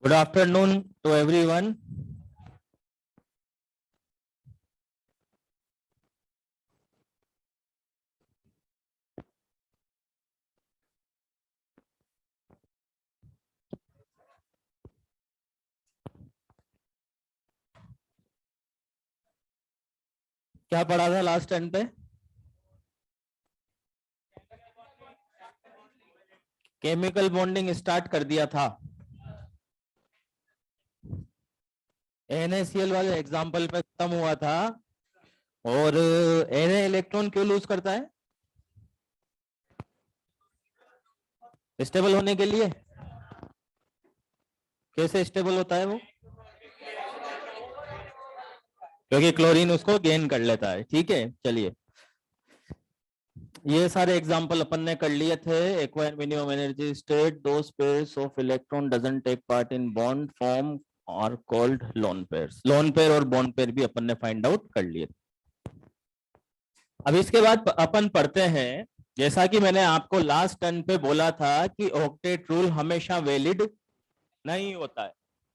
Good afternoon to everyone. क्या पढ़ा था लास्ट टाइम पे? केमिकल बॉन्डिंग स्टार्ट कर दिया था। NaCl वाले एग्जांपल पे खत्म हुआ था। और Na इलेक्ट्रॉन क्यों लूज करता है? स्टेबल होने के लिए। कैसे स्टेबल होता है वो? क्योंकि क्लोरीन उसको गेन कर लेता है। ठीक है, चलिए ये सारे एग्जांपल अपन ने कर लिए थे। एक्वायर मिनिमम एनर्जी स्टेट, दो pairs of electron doesn't take part in bond form are called lone pairs. Lone pair और बॉन्ड पेयर भी अपन ने फाइंड आउट कर लिए। अब इसके बाद अपन पढ़ते हैं, जैसा कि मैंने आपको लास्ट टर्न पे बोला था कि ऑक्टेट रूल हमेशा वैलिड नहीं होता है।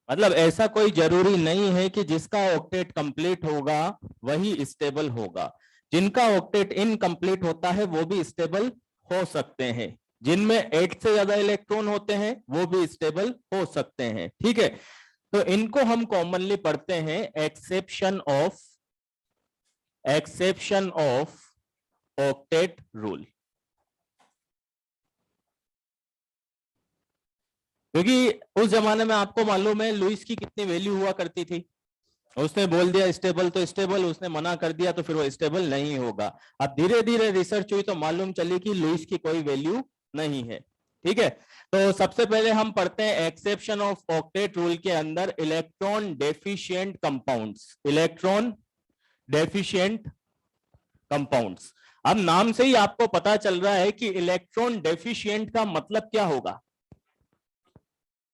मतलब ऐसा कोई जरूरी नहीं है कि जिसका ऑक्टेट कंप्लीट होगा वही स्टेबल होगा। जिनका ऑक्टेट इनकम्प्लीट होता है वो भी स्टेबल हो सकते हैं। जिनमें 8 से ज्यादा इलेक्ट्रॉन होते हैं वो भी स्टेबल हो सकते हैं। ठीक है, तो इनको हम कॉमनली पढ़ते हैं एक्सेप्शन ऑफ ऑक्टेट रूल। क्योंकि उस जमाने में आपको मालूम है लुईस की कितनी वैल्यू हुआ करती थी। उसने बोल दिया स्टेबल तो स्टेबल, उसने मना कर दिया तो फिर वो स्टेबल नहीं होगा। अब धीरे धीरे रिसर्च हुई तो मालूम चली कि लुईस की कोई वैल्यू नहीं है। ठीक है, तो सबसे पहले हम पढ़ते हैं एक्सेप्शन ऑफ ऑक्टेट रूल के अंदर electron deficient compounds. Electron deficient compounds. अब नाम से ही आपको पता चल रहा है कि इलेक्ट्रॉन डेफिशिएंट का मतलब क्या होगा?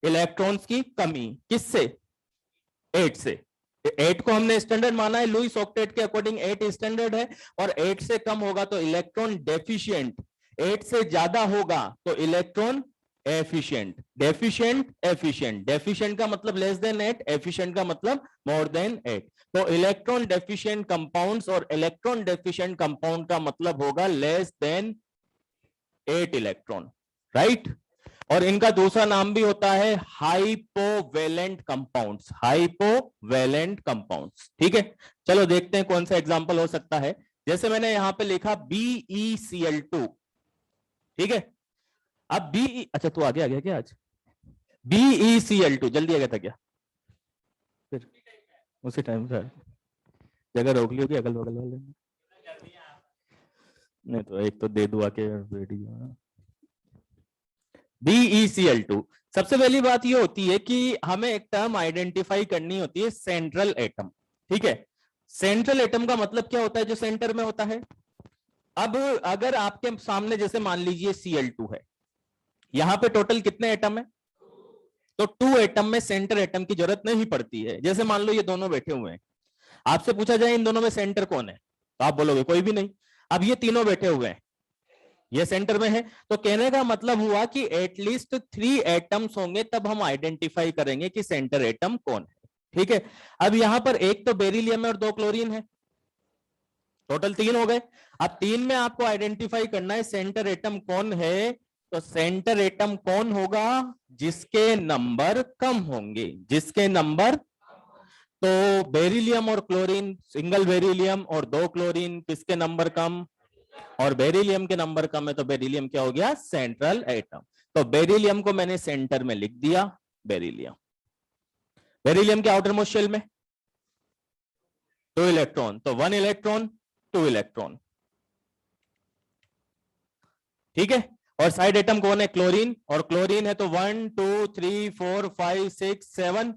इलेक्ट्रॉन्स की कमी। किससे? 8 से। 8 को हमने स्टैंडर्ड माना है, लुईस ऑक्टेट के अकॉर्डिंग 8 स्टैंडर्ड है। और 8 से कम होगा तो इलेक्ट्रॉन डेफिशिएंट, 8 से ज्यादा होगा तो electron efficient. Deficient efficient, deficient का मतलब लेस देन 8, एफिशिएंट का मतलब मोर देन 8। तो इलेक्ट्रॉन डेफिशिएंट कंपाउंड्स और इलेक्ट्रॉन डेफिशिएंट कंपाउंड का मतलब होगा लेस देन 8 इलेक्ट्रॉन, राइट। और इनका दूसरा नाम भी होता है हाइपोवेलेंट कंपाउंड्स। हाइपोवेलेंट कंपाउंड्स, ठीक है। चलो देखते हैं कौन सा एग्जांपल हो सकता है। जैसे मैंने यहां पे लिखा BeCl2, ठीक है। अब अच्छा तू आगे आ गया क्या आज? BeCl2 जल्दी आ गया था क्या? फिर उसी टाइम से जगह रोक ली होगी अगल बगल वाले ने। नहीं तो एक तो दे दुआ के BeCl2। सबसे पहली बात ये होती है कि हमें एक टर्म आइडेंटिफाई करनी होती है, सेंट्रल एटम। ठीक है, सेंट्रल एटम का मतलब क्या होता है? जो सेंटर में होता है। अब अगर आपके सामने जैसे मान लीजिए Cl2 है, यहां पे टोटल कितने एटम है? तो 2 एटम में सेंटर एटम की जरूरत नहीं पड़ती है। जैसे मान लो ये दोनों बैठे हुए हैं, आपसे पूछा जाए इन दोनों में सेंटर कौन है, तो आप बोलोगे कोई भी नहीं। अब ये तीनों बैठे हुए हैं, ये सेंटर में है, तो कहने का मतलब हुआ कि एटलीस्ट 3 एटम्स होंगे तब हम आइडेंटिफाई करेंगे कि सेंटर एटम कौन है। ठीक है, अब यहां पर एक तो बेरिलियम है और 2 क्लोरीन है, टोटल 3 हो गए। अब 3 में आपको आइडेंटिफाई करना है सेंटर एटम कौन है। तो सेंटर एटम कौन होगा? जिसके नंबर कम होंगे, जिसके नंबर। तो बेरिलियम और क्लोरीन, सिंगल बेरिलियम और 2 क्लोरीन, किसके नंबर कम? और बेरिलियम के नंबर कम है, तो बेरिलियम क्या हो गया? Central atom. तो बेरिलियम को मैंने सेंटर में लिख दिया, बेरिलियम। बेरिलियम के आउटर मोस्ट शेल में 2 इलेक्ट्रॉन, तो 1 इलेक्ट्रॉन 2 इलेक्ट्रॉन, ठीक है। और साइड एटम कौन है? क्लोरीन, और क्लोरीन है तो 1 2 3 4 5 6 7।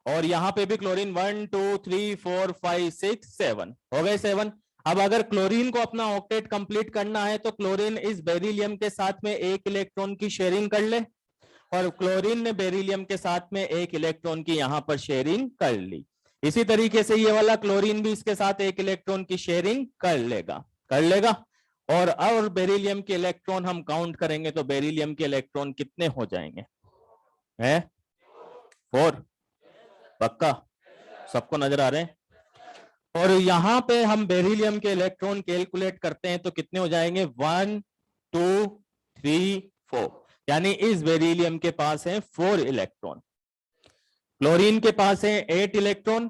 और यहां पे भी क्लोरीन 1 2 3 4 5 6 7 हो गए 7। अब अगर क्लोरीन को अपना ऑक्टेट कंप्लीट करना है तो क्लोरीन इस बेरिलियम के साथ में 1 इलेक्ट्रॉन की शेयरिंग कर ले, और क्लोरीन ने बेरिलियम के साथ में 1 इलेक्ट्रॉन की यहां पर शेयरिंग कर ली। इसी तरीके से ये वाला क्लोरीन भी इसके साथ 1 इलेक्ट्रॉन की शेयरिंग कर लेगा। और बेरिलियम के इलेक्ट्रॉन हम काउंट करेंगे तो बेरिलियम के इलेक्ट्रॉन कितने हो जाएंगे? हैं 4, पक्का सबको नजर आ रहे हैं। और यहां पे हम बेरिलियम के इलेक्ट्रॉन कैलकुलेट करते हैं तो कितने हो जाएंगे 1 2 3 4, यानी इस बेरिलियम के पास है 4 इलेक्ट्रॉन, क्लोरीन के पास है 8 इलेक्ट्रॉन,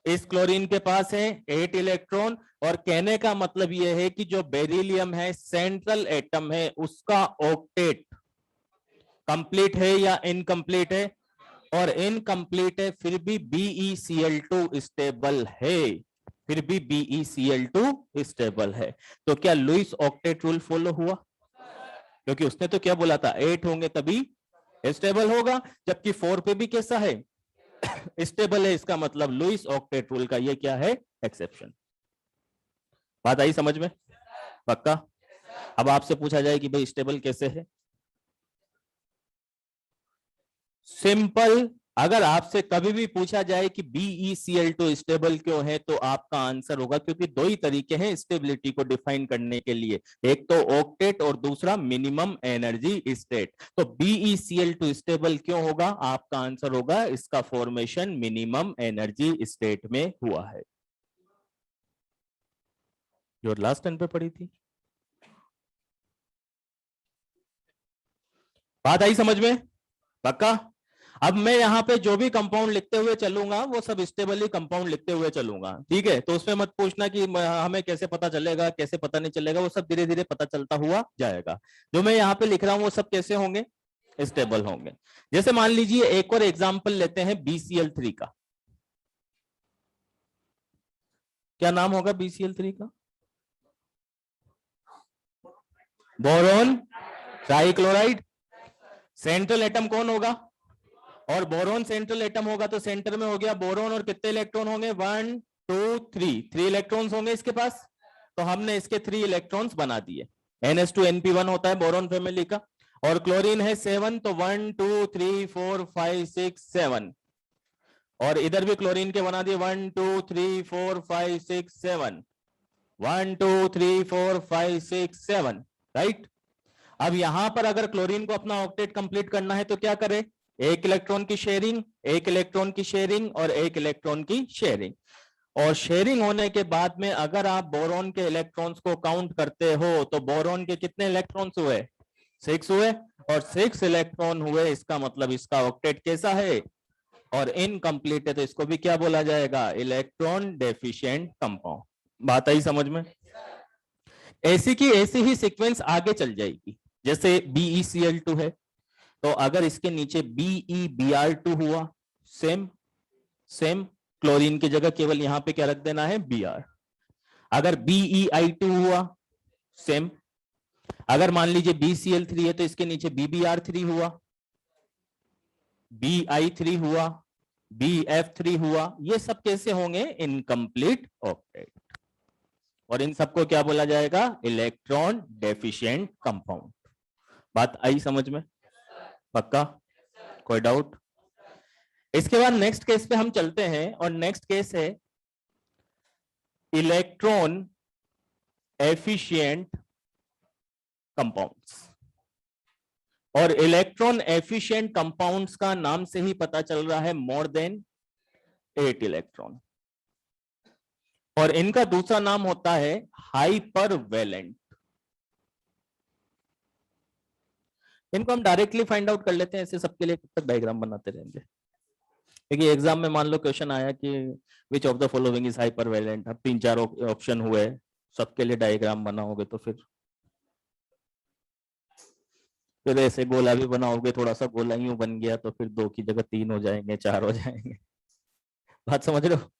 इस क्लोरीन के पास है 8 इलेक्ट्रॉन। और कहने का मतलब यह है कि जो बेरिलियम है सेंट्रल एटम है उसका ऑक्टेट कंप्लीट है या इनकम्प्लीट है, और इनकम्प्लीट है फिर भी BeCl2 स्टेबल है, फिर भी BeCl2 स्टेबल है। तो क्या लुईस ऑक्टेट रूल फॉलो हुआ? क्योंकि उसने तो क्या बोला था 8 होंगे तभी स्टेबल होगा, जबकि 4 पे भी कैसा है स्टेबल है, इसका मतलब लुईस ऑक्टेट रूल का ये क्या है एक्सेप्शन। बात आई समझ में? पक्का? अब आपसे पूछा जाए कि भाई स्टेबल कैसे है, सिंपल। अगर आपसे कभी भी पूछा जाए कि BeCl2 स्टेबल क्यों है तो आपका आंसर होगा क्योंकि दो ही तरीके हैं स्टेबिलिटी को डिफाइन करने के लिए, एक तो ऑक्टेट और दूसरा मिनिमम एनर्जी स्टेट। तो BeCl2 स्टेबल क्यों होगा, आपका आंसर होगा इसका फॉर्मेशन मिनिमम एनर्जी स्टेट में हुआ है, जो लास्ट टाइम पे पढ़ी थी। बात आई समझ में? पक्का? अब मैं यहां पे जो भी कंपाउंड लिखते हुए चलूंगा वो सब स्टेबली कंपाउंड लिखते हुए चलूंगा, ठीक है? तो उसमें मत पूछना कि हमें कैसे पता चलेगा, कैसे पता नहीं चलेगा, वो सब धीरे धीरे पता चलता हुआ जाएगा। जो मैं यहाँ पे लिख रहा हूं वो सब कैसे होंगे, स्टेबल होंगे। जैसे मान लीजिए एक और एग्जाम्पल लेते हैं BCl3 का। क्या नाम होगा BCl3 का? Boron trichloride. सेंट्रल एटम कौन होगा? और बोरोन सेंट्रल एटम होगा तो सेंटर में हो गया बोरोन, और कितने इलेक्ट्रॉन होंगे 1 2 3 इलेक्ट्रॉन्स होंगे इसके पास। तो हमने इसके 3 इलेक्ट्रॉन्स बना दिए। NH2 NP1 होता है बोरोन फैमिली का, और क्लोरीन है 7, तो 1 2 3 4 5 6 7, और इधर भी क्लोरीन के बना दिए 1 2 3 4 5 6 7, 1 2 3 4 5 6 7, राइट। अब यहां पर अगर क्लोरीन को अपना ऑक्टेट कंप्लीट करना है तो क्या करे, एक इलेक्ट्रॉन की शेयरिंग, एक इलेक्ट्रॉन की शेयरिंग और एक इलेक्ट्रॉन की शेयरिंग। और शेयरिंग होने के बाद में अगर आप बोरॉन के इलेक्ट्रॉन्स को काउंट करते हो तो बोरॉन के कितने इलेक्ट्रॉन्स हुए, 6 हुए, और 6 इलेक्ट्रॉन हुए, इसका मतलब इसका ऑक्टेट कैसा है, और इनकम्प्लीट है, तो इसको भी क्या बोला जाएगा, इलेक्ट्रॉन डेफिशिएंट कंपाउंड। बात आई समझ में? ऐसी की ऐसी ही सीक्वेंस आगे चल जाएगी। जैसे BeCl2 है तो अगर इसके नीचे BeBr2 हुआ, सेम सेम क्लोरीन की जगह केवल यहां पे क्या रख देना है Br। अगर BeI2 हुआ, सेम। अगर मान लीजिए BCl3 है तो इसके नीचे BBr3 हुआ, BI3 हुआ, BF3 हुआ, ये सब कैसे होंगे, इनकम्प्लीट ऑक्टेट, और इन सबको क्या बोला जाएगा, इलेक्ट्रॉन डेफिशिएंट कंपाउंड। बात आई समझ में? पक्का? कोई डाउट? इसके बाद नेक्स्ट केस पे हम चलते हैं, और नेक्स्ट केस है इलेक्ट्रॉन एफिशिएंट कंपाउंड्स। और इलेक्ट्रॉन एफिशिएंट कंपाउंड्स का नाम से ही पता चल रहा है मोर देन 8 इलेक्ट्रॉन, और इनका दूसरा नाम होता है हाइपरवैलेंट। इनको हम डायरेक्टली फाइंड आउट कर लेते हैं, ऐसे सबके लिए कब तक डायग्राम बनाते रहेंगे, क्योंकि एग्जाम में मान लो क्वेश्चन आया कि which of the following is hypervalent, अब 3-4 ऑप्शन हुए, सबके लिए डायग्राम बनाओगे तो फिर ऐसे गोला भी बनाओगे, थोड़ा सा गोला यूं बन गया तो फिर 2 की जगह 3 हो जाएंगे, 4 हो जाएंगे। बात समझ रहे हो?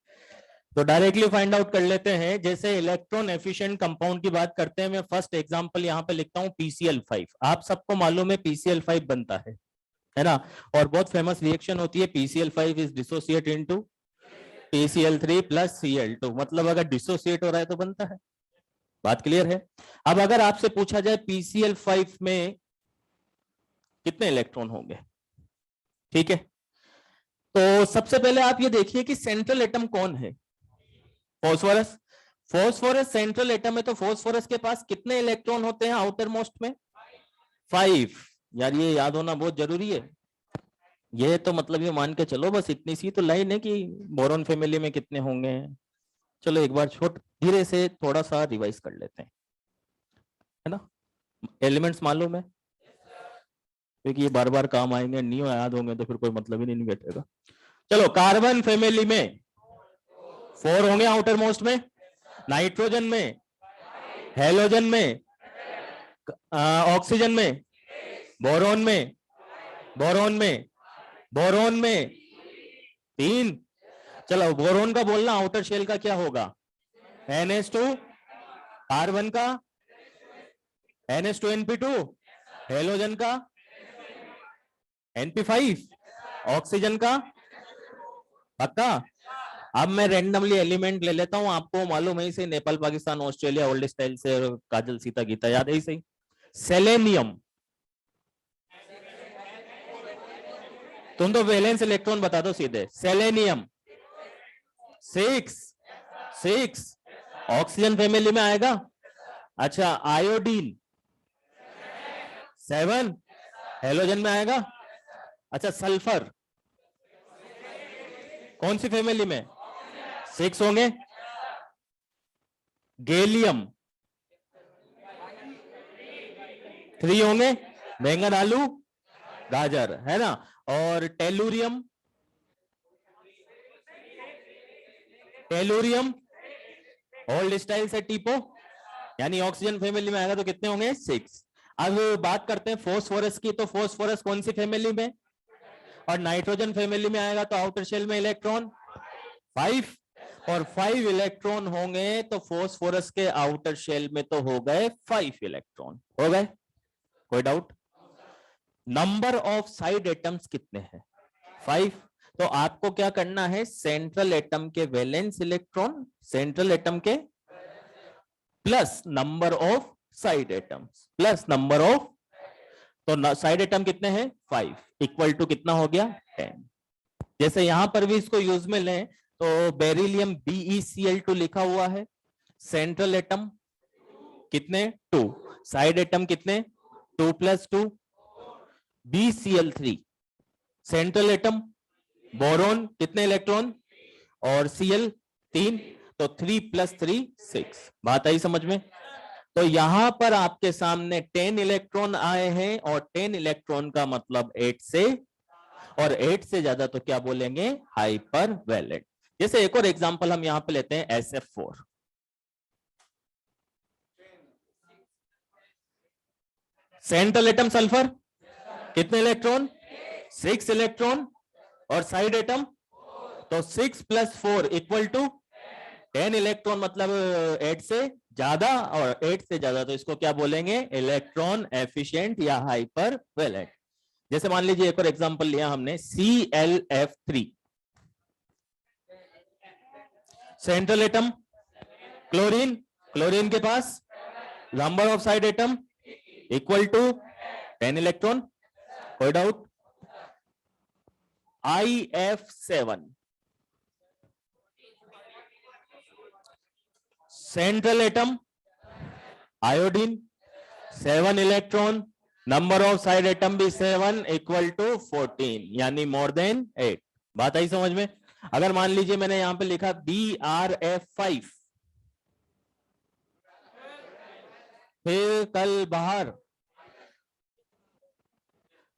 तो डायरेक्टली फाइंड आउट कर लेते हैं। जैसे इलेक्ट्रॉन एफिशिएंट कंपाउंड की बात करते हैं, मैं फर्स्ट एग्जांपल यहां पे लिखता हूं PCl5। आप सबको मालूम है PCl5 बनता है ना, और बहुत फेमस रिएक्शन होती है, PCl5 is dissociate into PCl3 plus Cl2, मतलब अगर डिसोसिएट हो रहा है तो बनता है। बात क्लियर है? अब अगर आपसे पूछा जाए PCl5 में कितने इलेक्ट्रॉन होंगे, ठीक है, तो सबसे पहले आप ये देखिए कि सेंट्रल एटम कौन है, फॉस्फोरस। फॉस्फोरस सेंट्रल एटम है, तो फॉस्फोरस के पास कितने इलेक्ट्रॉन होते हैं आउटर मोस्ट में, 5। यार ये याद होना बहुत जरूरी है। ये तो मतलब ये मान के चलो बस इतनी सी तो लाइन है कि बोरॉन फैमिली में कितने होंगे। चलो एक बार छोट धीरे से थोड़ा सा रिवाइज कर लेते हैं, है ना। एलिमेंट्स मालूम है, क्योंकि ये बार बार काम आएंगे, नहीं याद होंगे तो फिर कोई मतलब ही नहीं बैठेगा। चलो कार्बन फैमिली में 4 होंगे आउटर मोस्ट में, नाइट्रोजन में, हेलोजन में, ऑक्सीजन में, बोरोन में, बोरोन में, बोरोन में 3। चलो बोरोन का बोलना आउटर शेल का क्या होगा, NH2, कार्बन का NH2 NP2, हेलोजन का NP5, ऑक्सीजन का पक्का। अब मैं रेंडमली एलिमेंट ले लेता हूं, आपको मालूम है इसे, Nepal Pakistan Australia old style से, काजल सीता गीता याद है ही सही। सेलेनियम, तुम तो वैलेंस इलेक्ट्रॉन बता दो सीधे। सेलेनियम 6, 6 ऑक्सीजन फैमिली में आएगा। अच्छा आयोडीन 7 हेलोजन में आएगा। अच्छा सल्फर कौन सी फैमिली में, 6 होंगे। गैलियम 3 होंगे, बैंगन आलू गाजर, है ना। और टेलुरियम, टेलुरियम ओल्ड स्टाइल से टीपो, यानी ऑक्सीजन फैमिली में आएगा तो कितने होंगे, 6। अब बात करते हैं फोस्फोरस की, तो फोस्फोरस कौन सी फैमिली में, और नाइट्रोजन फैमिली में आएगा तो आउटर शेल में इलेक्ट्रॉन 5, और 5 इलेक्ट्रॉन होंगे तो फोस्फोरस के आउटर शेल में तो हो गए 5 इलेक्ट्रॉन, हो गए, कोई doubt. Number of side atoms कितने हैं, 5। तो आपको क्या करना है, सेंट्रल एटम के वैलेंस इलेक्ट्रॉन, सेंट्रल एटम के plus number of side atoms plus number of, तो साइड एटम कितने हैं 5, इक्वल टू कितना हो गया 10। जैसे यहां पर भी इसको यूज में लें तो बेरिलियम BeCl2 लिखा हुआ है, सेंट्रल एटम कितने 2, साइड एटम कितने 2 + 2, BCl3 सेंट्रल एटम, बोरोन कितने इलेक्ट्रॉन, और Cl 3, तो 3 + 3 6। बात आई समझ में। तो यहां पर आपके सामने 10 इलेक्ट्रॉन आए हैं, और 10 इलेक्ट्रॉन का मतलब 8 से, और 8 से ज्यादा तो क्या बोलेंगे, हाइपर वैलेंट। जैसे एक और एग्जांपल हम यहां पे लेते हैं SF4, सेंट्रल एटम सल्फर कितने इलेक्ट्रॉन, 6 इलेक्ट्रॉन, और साइड एटम, तो 6 + 4 = 10 इलेक्ट्रॉन, मतलब 8 से ज्यादा, और 8 से ज्यादा तो इसको क्या बोलेंगे, इलेक्ट्रॉन एफिशिएंट या हाइपर वैलेंट। जैसे मान लीजिए एक और एग्जांपल लिया हमने, ClF3 central atom, chlorine, chlorine के पास number of side atom = 10 electron, कोई doubt. IF7 central atom, iodine 7 electron, number of side atom भी 7 = 14, यानी मोर देन 8। बात आई समझ में। अगर मान लीजिए मैंने यहां पे लिखा BrF5, फिर कल बाहर,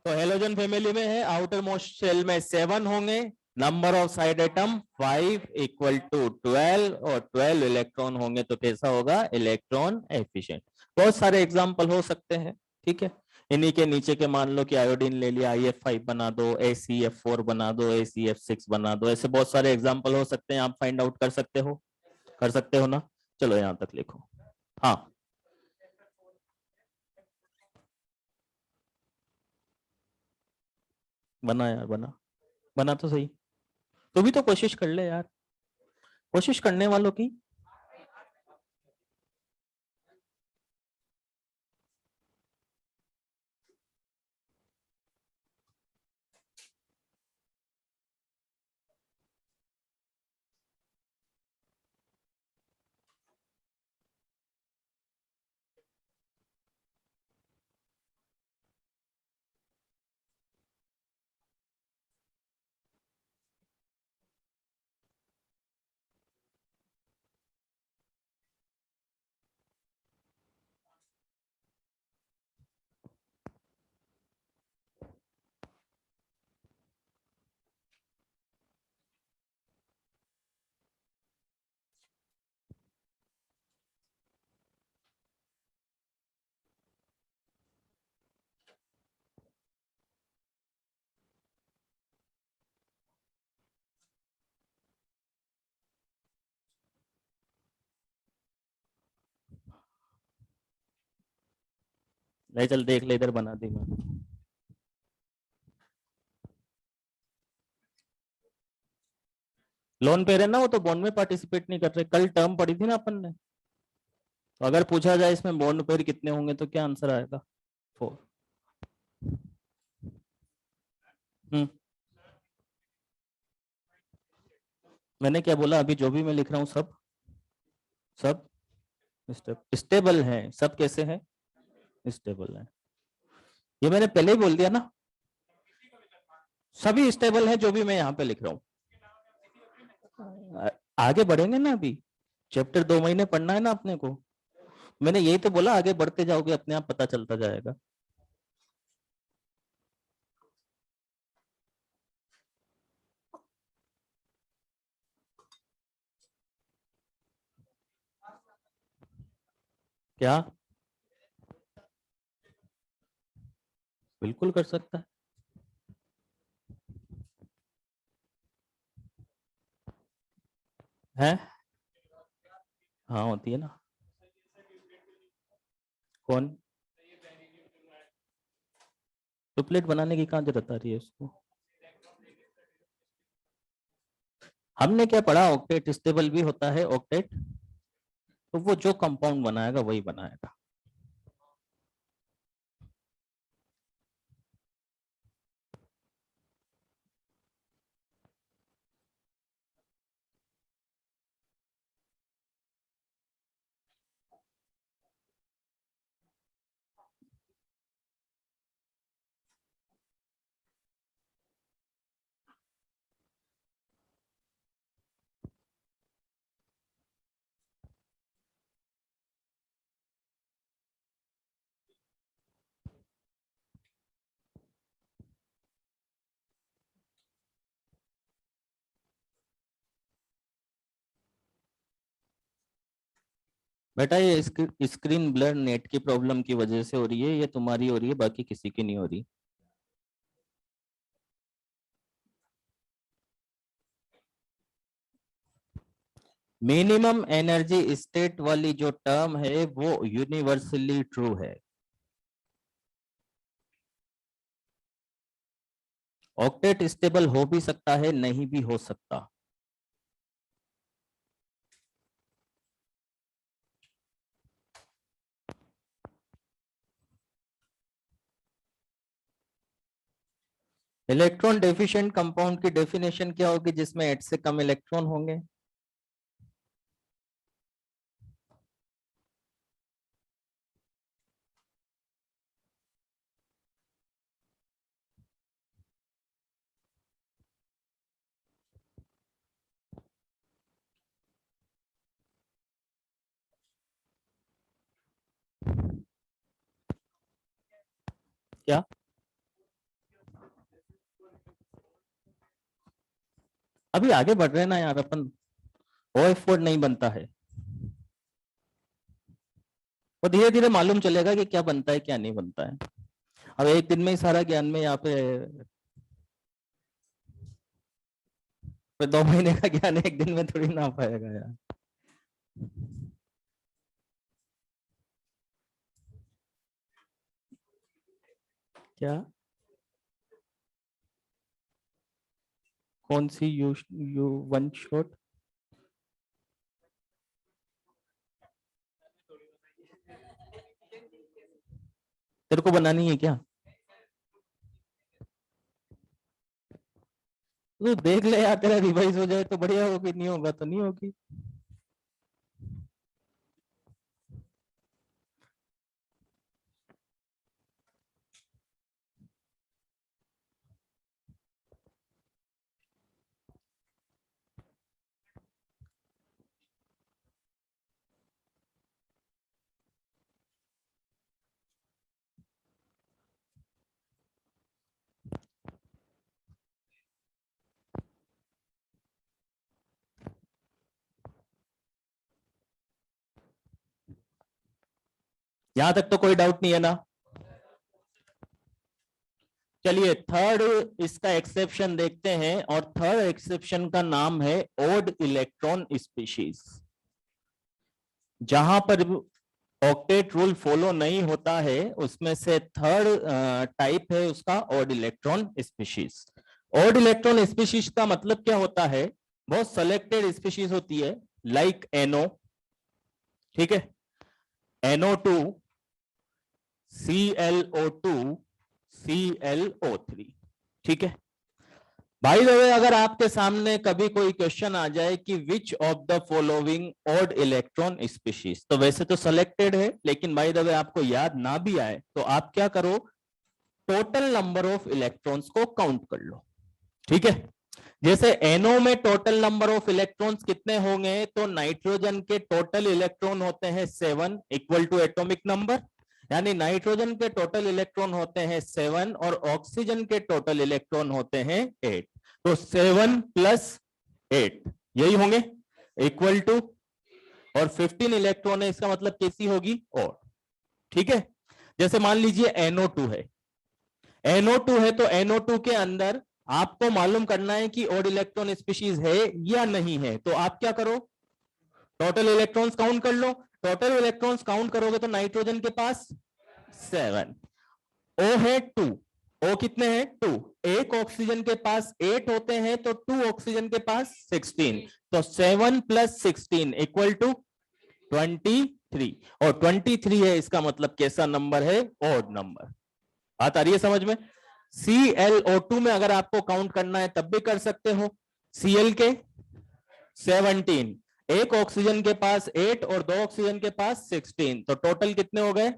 तो हेलोजन फैमिली में है, आउटर मोस्ट शेल में 7 होंगे, नंबर ऑफ साइड एटम 5 = 12, और 12 इलेक्ट्रॉन होंगे तो कैसा होगा, इलेक्ट्रॉन एफिशिएंट। बहुत सारे एग्जांपल हो सकते हैं, ठीक है। इन्हीं के नीचे के मान लो कि आयोडीन ले लिया, IF5 बना दो, ACF4 बना दो, ACF6 बना दो, ऐसे बहुत सारे एग्जांपल हो सकते हैं, आप फाइंड आउट कर सकते हो ना। चलो यहां तक लिखो। हाँ बना यार, बना, बना तो सही। तू भी तो कोशिश कर ले यार, कोशिश करने वालों की ले चल देख ले, इधर बना दी मैं। लोन पे रहना, वो तो बॉन्ड में पार्टिसिपेट नहीं कर रहे। कल टर्म पढ़ी थी ना अपन ने, तो अगर पूछा जाए इसमें बॉन्ड पेयर कितने होंगे तो क्या आंसर आएगा? 4। मैंने क्या बोला अभी? जो भी मैं लिख रहा हूँ सब सब स्टेबल है। सब कैसे है? स्टेबल है। ये मैंने पहले ही बोल दिया ना, सभी स्टेबल है जो भी मैं यहाँ पे लिख रहा हूँ। आगे बढ़ेंगे ना, अभी चैप्टर 2 महीने पढ़ना है ना अपने को। मैंने यही तो बोला, आगे बढ़ते जाओगे अपने आप पता चलता जाएगा। क्या? बिल्कुल कर सकता है। है? हाँ होती है ना। कौन? ट्रिपलेट बनाने की कहाँ जरूरत आ रही है उसको? हमने क्या पढ़ा? ऑक्टेट स्टेबल भी होता है ऑक्टेट, तो वो जो कंपाउंड बनाएगा वही बनाएगा। बेटा ये स्क्रीन ब्लर नेट की प्रॉब्लम की वजह से हो रही है, ये तुम्हारी हो रही है, बाकी किसी की नहीं हो रही। मिनिमम एनर्जी स्टेट वाली जो टर्म है वो यूनिवर्सली ट्रू है। ऑक्टेट स्टेबल हो भी सकता है, नहीं भी हो सकता। इलेक्ट्रॉन डेफिशिएंट कंपाउंड की डेफिनेशन क्या होगी जिसमें 8 से कम इलेक्ट्रॉन होंगे? क्या? अभी आगे बढ़ रहे हैं ना यार अपन। OF4 नहीं बनता है, वो धीरे धीरे मालूम चलेगा कि क्या बनता है क्या नहीं बनता है। अब एक दिन में ही सारा ज्ञान में यहाँ पे 2 महीने का ज्ञान एक दिन में थोड़ी ना आ पाएगा यार। क्या? कौन सी? You one shot? तेरे को बनानी है क्या? तो देख ले यार, तेरा रिवाइज हो जाए तो बढ़िया होगी, नहीं होगा तो नहीं होगी। यहां तक तो कोई डाउट नहीं है ना? चलिए थर्ड इसका एक्सेप्शन देखते हैं, और थर्ड एक्सेप्शन का नाम है ओड इलेक्ट्रॉन स्पीशीज। जहां पर ऑक्टेट रूल फॉलो नहीं होता है, उसमें से थर्ड टाइप है उसका odd electron species. Odd electron species का मतलब क्या होता है, बहुत सेलेक्टेड स्पीशीज होती है, लाइक NO, ठीक है, NO2, ClO2, ClO3, ठीक है। बाय द वे, अगर आपके सामने कभी कोई क्वेश्चन आ जाए कि which of the following odd electron species, तो वैसे तो सिलेक्टेड है, लेकिन बाय द वे आपको याद ना भी आए तो आप क्या करो, टोटल नंबर ऑफ इलेक्ट्रॉन्स को काउंट कर लो, ठीक है। जैसे NO में टोटल नंबर ऑफ इलेक्ट्रॉन्स कितने होंगे, तो नाइट्रोजन के टोटल इलेक्ट्रॉन होते हैं 7 इक्वल टू एटॉमिक नंबर, यानी नाइट्रोजन के टोटल इलेक्ट्रॉन होते हैं 7 और ऑक्सीजन के टोटल इलेक्ट्रॉन होते हैं 8, तो 7 प्लस 8 यही होंगे इक्वल टू, और 15 इलेक्ट्रॉन है, इसका मतलब कैसी होगी, और, ठीक है। जैसे मान लीजिए NO2 है, NO2 है, तो NO2 के अंदर आपको मालूम करना है कि ऑड इलेक्ट्रॉन स्पीशीज है या नहीं है, तो आप क्या करो, टोटल इलेक्ट्रॉन्स काउंट कर लो। टोटल इलेक्ट्रॉन्स काउंट करोगे तो नाइट्रोजन के पास 7, O है 2, O कितने हैं 2, एक ऑक्सीजन के पास 8 होते हैं, तो 2 ऑक्सीजन के पास 16, तो 7 प्लस 16 इक्वल टू 23, और 23 है, इसका मतलब कैसा नंबर है, ऑड नंबर। बात आ रही है समझ में। ClO2 में अगर आपको काउंट करना है तब भी कर सकते हो, Cl के 17, एक ऑक्सीजन के पास 8 और 2 ऑक्सीजन के पास 16, तो टोटल कितने हो गए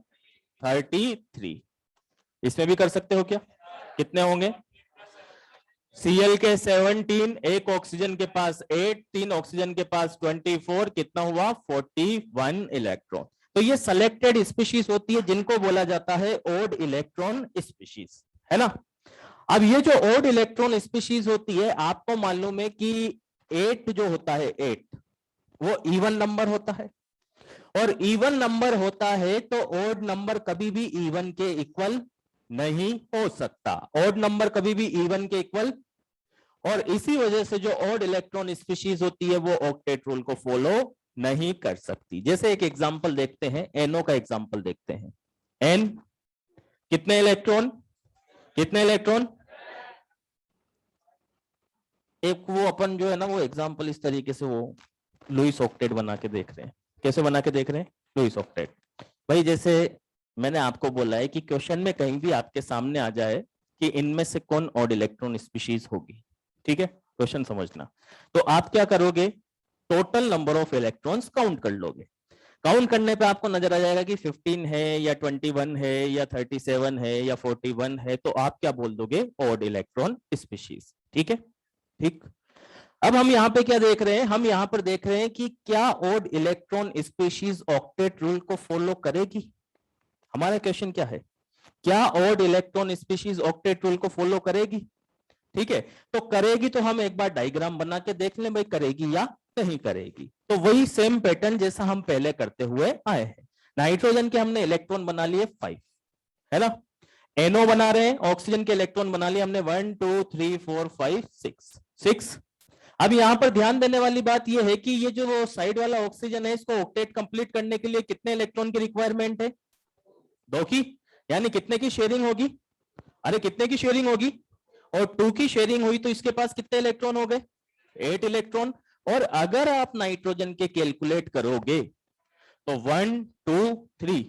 33। इसमें भी कर सकते हो क्या, कितने होंगे, Cl के 17, एक ऑक्सीजन के पास 8, 3 ऑक्सीजन के पास 24, कितना हुआ 41 इलेक्ट्रॉन। तो ये सेलेक्टेड स्पीशीज होती है जिनको बोला जाता है ऑड इलेक्ट्रॉन स्पीशीज, है ना। अब ये जो ऑड इलेक्ट्रॉन स्पीशीज होती है, आपको मालूम है कि 8 जो होता है 8 वो इवन नंबर होता है, और इवन नंबर होता है तो ऑड नंबर कभी भी इवन के इक्वल नहीं हो सकता, ऑड नंबर कभी भी इवन के इक्वल, और इसी वजह से जो ऑड इलेक्ट्रॉन स्पीशीज होती है वो ऑक्टेट रूल को फॉलो नहीं कर सकती। जैसे एक एग्जांपल देखते हैं, NO का एग्जांपल देखते हैं। N कितने इलेक्ट्रॉन, कितने इलेक्ट्रॉन, एक वो अपन जो है ना वो एग्जांपल इस तरीके से वो लुईस ऑक्टेट बना के देख रहे हैं, कैसे बना के देख रहे हैं लुईस ऑक्टेट। भाई जैसे मैंने आपको बोला है कि क्वेश्चन में कहीं भी आपके सामने आ जाए कि इनमें से कौन ऑड इलेक्ट्रॉन स्पीशीज होगी, ठीक है, क्वेश्चन समझना, तो आप क्या करोगे, total number of electrons count कर लोगे। काउंट करने पे आपको नजर आ जाएगा कि 15 है या 21 है या 37 है या 41 है, तो आप क्या बोल दोगे, ऑड इलेक्ट्रॉन स्पीशीज, ठीक है, ठीक। अब हम यहाँ पे क्या देख रहे हैं, हम यहाँ पर देख रहे हैं कि क्या odd electron species octet rule को फॉलो करेगी। हमारा क्वेश्चन क्या है, क्या odd electron species octet rule को फॉलो करेगी, ठीक है। तो करेगी तो हम एक बार डायग्राम बना के देख लें भाई करेगी या नहीं करेगी। तो वही सेम पैटर्न जैसा हम पहले करते हुए आए हैं। नाइट्रोजन के हमने इलेक्ट्रॉन बना लिए 5, है ना, NO बना रहे हैं, ऑक्सीजन के इलेक्ट्रॉन बना लिए हमने 1 2 3 4 5 6। अब यहां पर ध्यान देने वाली बात यह है कि ये जो साइड वाला ऑक्सीजन है इसको ऑक्टेट कंप्लीट करने के लिए कितने इलेक्ट्रॉन की रिक्वायरमेंट है, 2 की, यानी कितने की शेयरिंग होगी, अरे कितने की शेयरिंग होगी, और 2 की शेयरिंग हुई तो इसके पास कितने इलेक्ट्रॉन हो गए, 8 इलेक्ट्रॉन। और अगर आप नाइट्रोजन के कैलकुलेट करोगे तो 1 2 3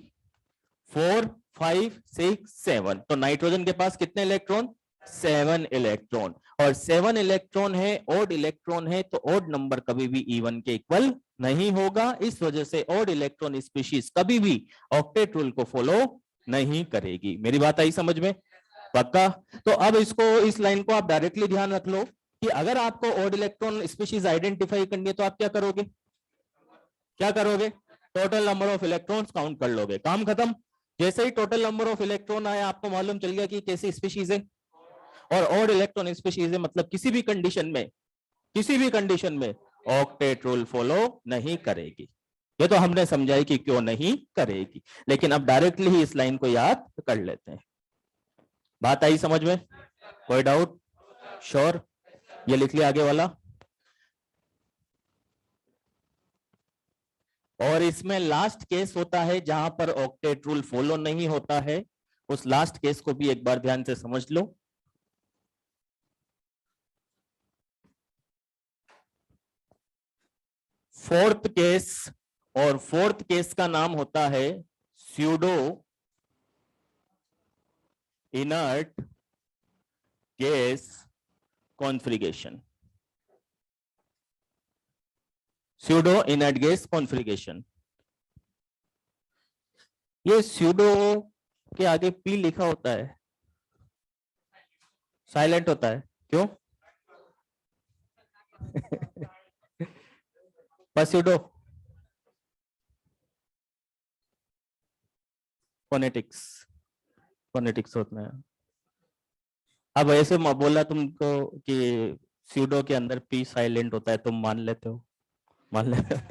4 5 6 7, तो नाइट्रोजन के पास कितने इलेक्ट्रॉन, 7 इलेक्ट्रॉन, और 7 इलेक्ट्रॉन है, ऑड इलेक्ट्रॉन है, तो ऑड नंबर कभी भी इवन के इक्वल नहीं होगा। इस वजह से ऑड इलेक्ट्रॉन स्पीशीज कभी भी ऑक्टेट रूल को फॉलो नहीं करेगी। मेरी बात आई समझ में, पक्का। तो अब इसको, इस लाइन को आप डायरेक्टली ध्यान रख लो कि अगर आपको ऑड इलेक्ट्रॉन स्पीशीज आइडेंटिफाई करनी है तो आप क्या करोगे, क्या करोगे, total number of electrons count कर लोगे, काम खत्म। जैसे ही टोटल नंबर ऑफ इलेक्ट्रॉन आया आपको मालूम चल गया कि कैसी स्पीशीज है, और ऑड इलेक्ट्रॉन स्पीशीज है, मतलब किसी भी कंडीशन में, किसी भी कंडीशन में ऑक्टेट रूल फॉलो नहीं करेगी। ये तो हमने समझाई कि क्यों नहीं करेगी, लेकिन अब डायरेक्टली ही इस लाइन को याद कर लेते हैं। बात आई समझ में, कोई डाउट, श्योर, ये लिख लिया आगे वाला। और इसमें लास्ट केस होता है जहां पर ऑक्टेट रूल फॉलो नहीं होता है, उस लास्ट केस को भी एक बार ध्यान से समझ लो। फोर्थ केस, और फोर्थ केस का नाम होता है pseudo inert gas configuration. Pseudo inert gas configuration. ये स्यूडो के आगे पी लिखा होता है, साइलेंट होता है, क्यों? पस्यूडो फोनेटिक्स, फोनेटिक्स होता है। अब ऐसे बोला तुमको कि स्यूडो के अंदर पी साइलेंट होता है, तुम मान लेते हो? मान लेते हो?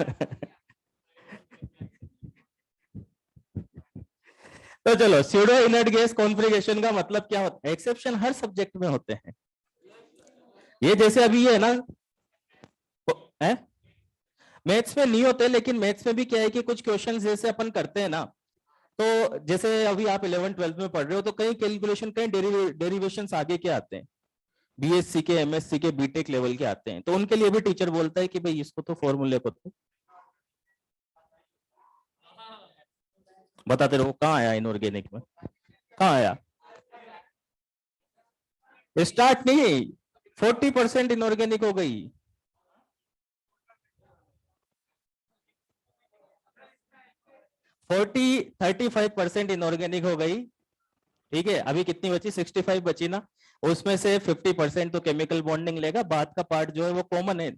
तो चलो, स्यूडो इनर्ट गैस कॉन्फ़िगरेशन का मतलब क्या होता है? एक्सेप्शन हर सब्जेक्ट में होते हैं। ये जैसे अभी ये है ना, है मैथ्स में नहीं होते, लेकिन मैथ्स में भी क्या है कि कुछ क्वेश्चन जैसे अपन करते हैं ना, तो जैसे अभी आप 11 12 में पढ़ रहे हो तो कई कैलकुलेशन, कई डेरिवेशन आगे के आते हैं, बीएससी के, एमएससी के, बीटेक लेवल के आते हैं, तो उनके लिए भी टीचर बोलता है कि भाई इसको तो फॉर्मूले को तो बताते रहो। कहाँ आया इनऑर्गेनिक में? कहाँ आया? स्टार्ट नहीं, 40% इनऑर्गेनिक हो गई। फोर्टी 35% इनऑर्गेनिक हो गई। ठीक है, अभी कितनी बची? 65 बची ना। उसमें से 50% तो केमिकल बॉन्डिंग लेगा, बाद का पार्ट जो है वो कॉमन है,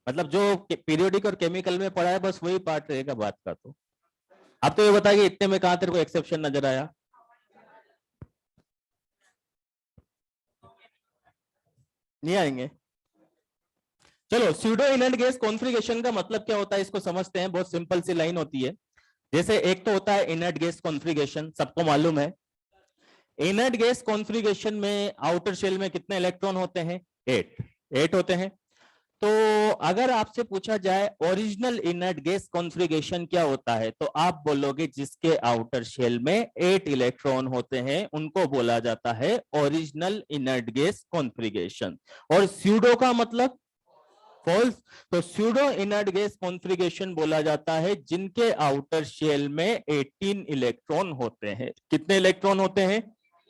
मतलब जो पीरियोडिक और केमिकल में पढ़ा है बस वही पार्ट रहेगा बाद का। तो अब तो ये बताइए, इतने में कहां तेरे को एक्सेप्शन नजर आया? नहीं आएंगे। चलो, स्यूडो इनर्ट गैस कॉन्फ़िगरेशन का मतलब क्या होता है इसको समझते हैं। बहुत सिंपल सी लाइन होती है। जैसे एक तो होता है इनर्ट गैस कॉन्फ़िगरेशन, सबको मालूम है। इनर्ट गैस कॉन्फ़िगरेशन में आउटर शेल में कितने इलेक्ट्रॉन होते हैं? 8 होते हैं। तो अगर आपसे पूछा जाए ओरिजिनल इनर्ट गैस कॉन्फ़िगरेशन क्या होता है, तो आप बोलोगे जिसके आउटर शेल में 8 इलेक्ट्रॉन होते हैं उनको बोला जाता है ओरिजिनल इनर्ट गैस कॉन्फ़िगरेशन। और स्यूडो का मतलब फॉल्स। तो स्यूडो इनर्ट गैस कॉन्फ़िगरेशन बोला जाता है जिनके आउटर शेल में 18 इलेक्ट्रॉन होते हैं। कितने इलेक्ट्रॉन होते हैं?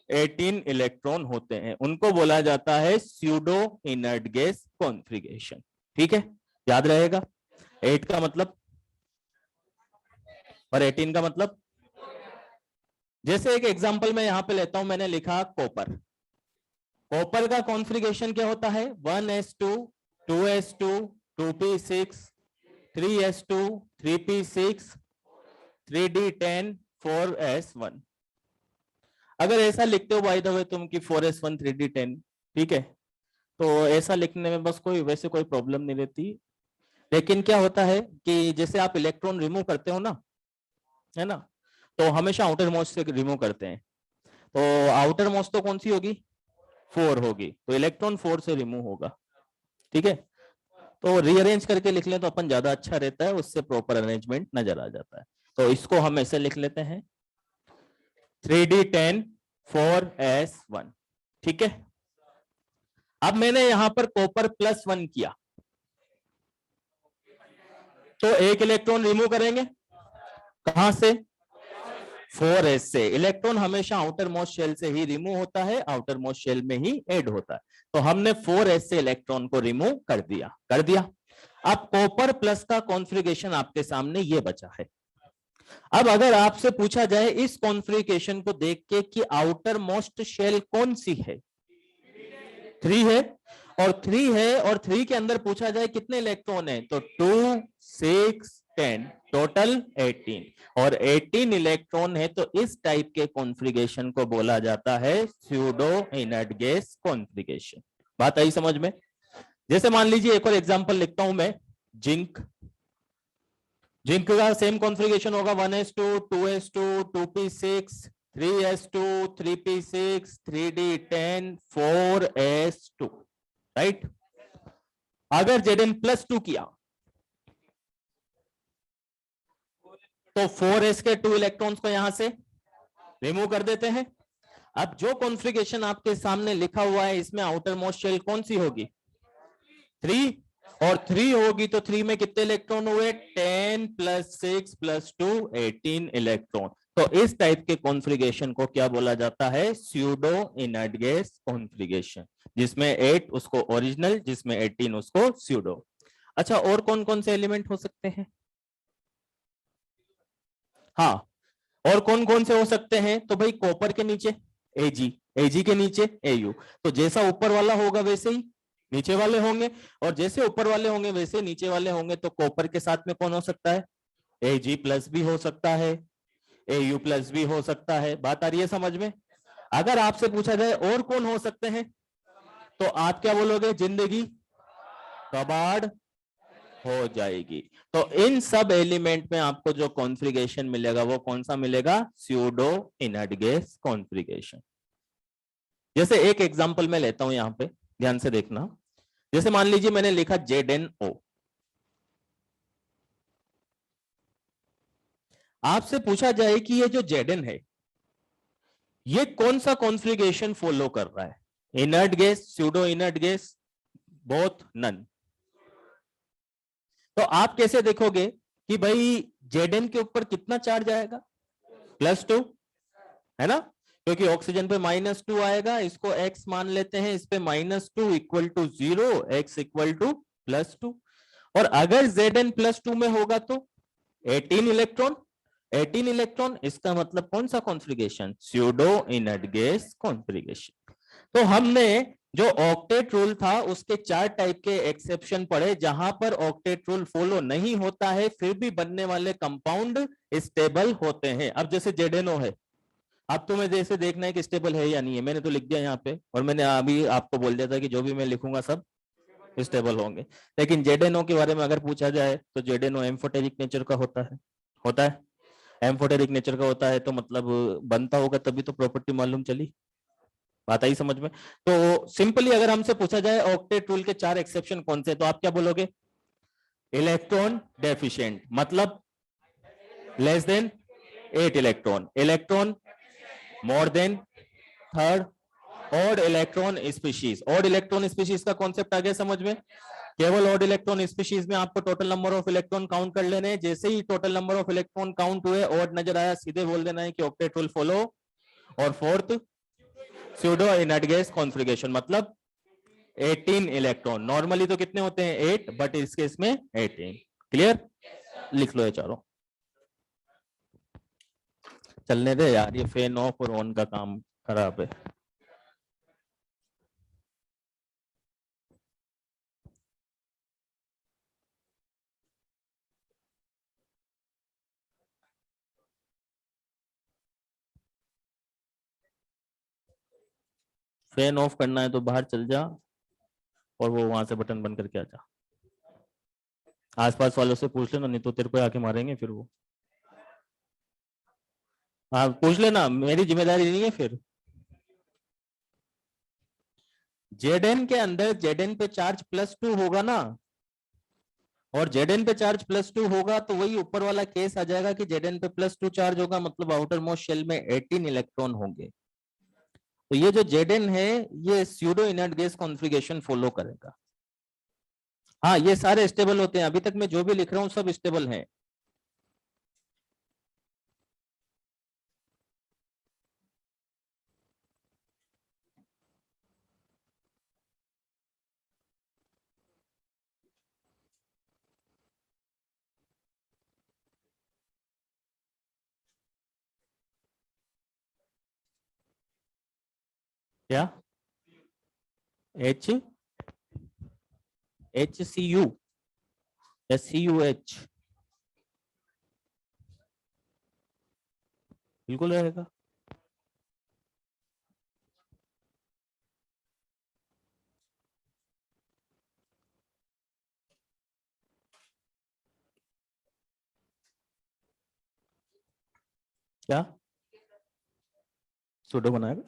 18 इलेक्ट्रॉन होते हैं, उनको बोला जाता है स्यूडो इनर्ट गैस कॉन्फ़िगरेशन। ठीक है, याद रहेगा। 8 का मतलब और 18 का मतलब। जैसे एक एग्जांपल मैं यहां पे लेता हूं, मैंने लिखा कॉपर। कॉपर का कॉन्फ़िगरेशन क्या होता है? 1s2 2s2 2p6 3s2 3p6 3d10 4s1। अगर ऐसा लिखते हो बाय द वे तुम कि 4s1 3d10, ठीक है, तो ऐसा लिखने में बस कोई वैसे कोई प्रॉब्लम नहीं रहती। लेकिन क्या होता है कि जैसे आप इलेक्ट्रॉन रिमूव करते हो ना, है ना, तो हमेशा आउटर मोस्ट से रिमूव करते हैं। तो आउटर मोस्ट तो कौन सी होगी? 4 होगी, तो इलेक्ट्रॉन 4 से रिमूव होगा। ठीक है, तो रीअरेंज करके लिख लें तो अपन ज्यादा अच्छा रहता है, उससे प्रॉपर अरेंजमेंट नजर आ जाता है। तो इसको हम ऐसे लिख लेते हैं 3d10 4s1। ठीक है, अब मैंने यहां पर कॉपर +1 किया, तो एक इलेक्ट्रॉन रिमूव करेंगे कहां से? 4s से। इलेक्ट्रॉन हमेशा आउटर मोस्ट शेल से ही रिमूव होता है, आउटर मोस्ट शेल में ही ऐड होता है। तो हमने 4s से इलेक्ट्रॉन को रिमूव कर दिया। अब कॉपर प्लस का कॉन्फ़िगरेशन आपके सामने ये बचा है। अब अगर आपसे पूछा जाए इस कॉन्फ़िगरेशन को देख के कि आउटर मोस्ट शेल कौन सी है? 3 है, और 3 है, और 3 के अंदर पूछा जाए कितने इलेक्ट्रॉन है, तो 2 6 10 टोटल 18, और 18 इलेक्ट्रॉन है। तो इस टाइप के कॉन्फ़िगरेशन को बोला जाता है स्यूडो इनर्ट गैस कॉन्फ़िगरेशन। बात आई समझ में? जैसे मान लीजिए एक और एग्जांपल लिखता हूं मैं, जिंक। जिंक का सेम कॉन्फ़िगरेशन होगा 1s2 2s2 2p6 3s2 3p6 3d10 4s2, right. अगर Zn +2 किया, तो 4s के 2 इलेक्ट्रॉन्स को यहां से रिमूव कर देते हैं। अब जो कॉन्फ़िगरेशन आपके सामने लिखा हुआ है इसमें आउटर मोस्ट शेल कौन सी होगी? 3, और 3 होगी तो 3 में कितने इलेक्ट्रॉन हुए? 10 + 6 + 2 18 इलेक्ट्रॉन। तो इस टाइप के कॉन्फ़िगरेशन को क्या बोला जाता है? स्यूडो इनर्ट गैस कॉन्फ़िगरेशन, जिसमें 8 उसको ओरिजिनल, जिसमें 18 उसको स्यूडो। अच्छा, और कौन कौन से एलिमेंट हो सकते हैं? हाँ, और कौन कौन से हो सकते हैं? तो भाई कॉपर के नीचे Ag, Ag के नीचे Au। तो जैसा ऊपर वाला होगा वैसे ही नीचे वाले होंगे, और जैसे ऊपर वाले होंगे वैसे नीचे वाले होंगे। तो कॉपर के साथ में कौन हो सकता है? Ag+ भी हो सकता है, Au+ भी हो सकता है। बात आ रही है समझ में? अगर आपसे पूछा जाए और कौन हो सकते हैं, तो आप क्या बोलोगे? जिंदगी कबाड़ हो जाएगी। तो इन सब एलिमेंट में आपको जो कॉन्फ़िगरेशन मिलेगा वो कौन सा मिलेगा? Pseudo inert gas configuration. जैसे एक एग्जांपल मैं लेता हूं, यहां पे ध्यान से देखना। जैसे मान लीजिए मैंने लिखा ZnO। आपसे पूछा जाए कि ये जो Zn है ये कौन सा कॉन्फ़िगरेशन फॉलो कर रहा है? Inert gas, pseudo inert gas, both, none. तो आप कैसे देखोगे कि भाई Zn के ऊपर कितना चार्ज आएगा? +2, है ना? क्योंकि ऑक्सीजन पे -2 आएगा, इसको x मान लेते हैं, इस पे -2 = 0, x = +2। और अगर Zn+2 में होगा तो 18 इलेक्ट्रॉन, 18 इलेक्ट्रॉन, इसका मतलब कौन सा configuration? Pseudo inert gas configuration. तो हमने जो ऑक्टेट रूल था उसके 4 टाइप के एक्सेप्शन पढ़े, जहां पर ऑक्टेट रूल फॉलो नहीं होता है फिर भी बनने वाले कंपाउंड स्टेबल होते हैं। अब जैसे ZnO है, अब तुम्हें जैसे देखना है कि स्टेबल है या नहीं है। मैंने तो लिख दिया यहाँ पे, और मैंने अभी आपको बोल दिया था कि जो भी मैं लिखूंगा सब स्टेबल होंगे। लेकिन ZnO के बारे में अगर पूछा जाए तो ZnO एम्फोटेरिक नेचर का होता है। होता है, एम्फोटेरिक नेचर का होता है, तो मतलब बनता होगा तभी तो प्रॉपर्टी मालूम चली। बात आई समझ में? तो सिंपली अगर हमसे पूछा जाए ऑक्टेट रूल के 4 एक्सेप्शन कौन से, तो आप क्या बोलोगे? इलेक्ट्रॉन डेफिशिएंट, मतलब less than 8 electron, electron more than third, odd electron species. Odd electron species का कॉन्सेप्ट आ गया समझ में? केवल ऑड इलेक्ट्रॉन स्पीशीज में आपको total number of electron count कर लेने हैं। जैसे ही total number of electron count हुए, ऑड नजर आया, सीधे बोल देना है कि ऑक्टेट रूल फॉलो। और fourth, pseudo inert gas configuration, मतलब 18 इलेक्ट्रॉन। नॉर्मली तो कितने होते हैं? 8, बट इस केस में 18। क्लियर? लिख लो ये चारों। चलने दे यार, ये फैन ऑफ और ऑन का काम खराब है। फैन ऑफ करना है तो बाहर चल जा, और वो वहां से बटन बंद करके आ जा। आसपास वालों से पूछ लेना, नहीं तो तेरे को आके मारेंगे फिर वो। हाँ पूछ लेना, मेरी जिम्मेदारी नहीं है फिर। Zn के अंदर Zn पे चार्ज +2 होगा ना, और Zn पे चार्ज +2 होगा तो वही ऊपर वाला केस आ जाएगा कि Zn पे +2 चार्ज होगा, मतलब आउटर मोस्ट शेल में 18 इलेक्ट्रॉन होंगे। तो ये जो Zn है ये pseudo inert gas configuration follow करेगा। हाँ, ये सारे स्टेबल होते हैं, अभी तक मैं जो भी लिख रहा हूँ सब स्टेबल हैं। क्या? H, HCU या CUH? बिल्कुल रहेगा। क्या सूडो बनाएगा?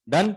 डन।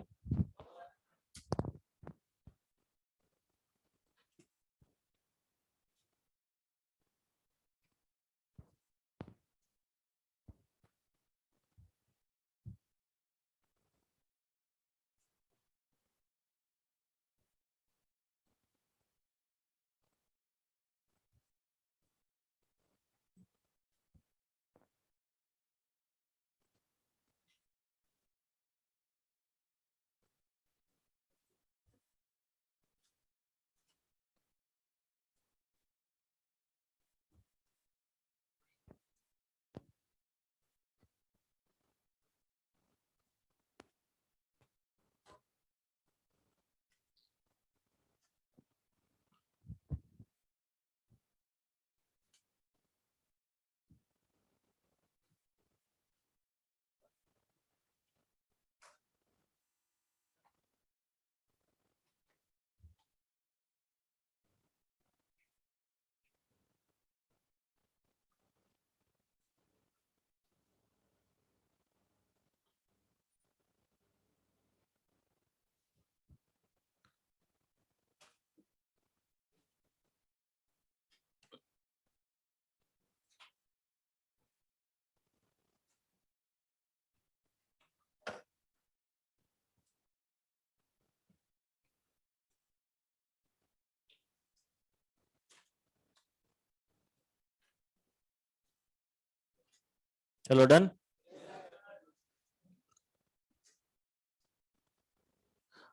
चलो डन।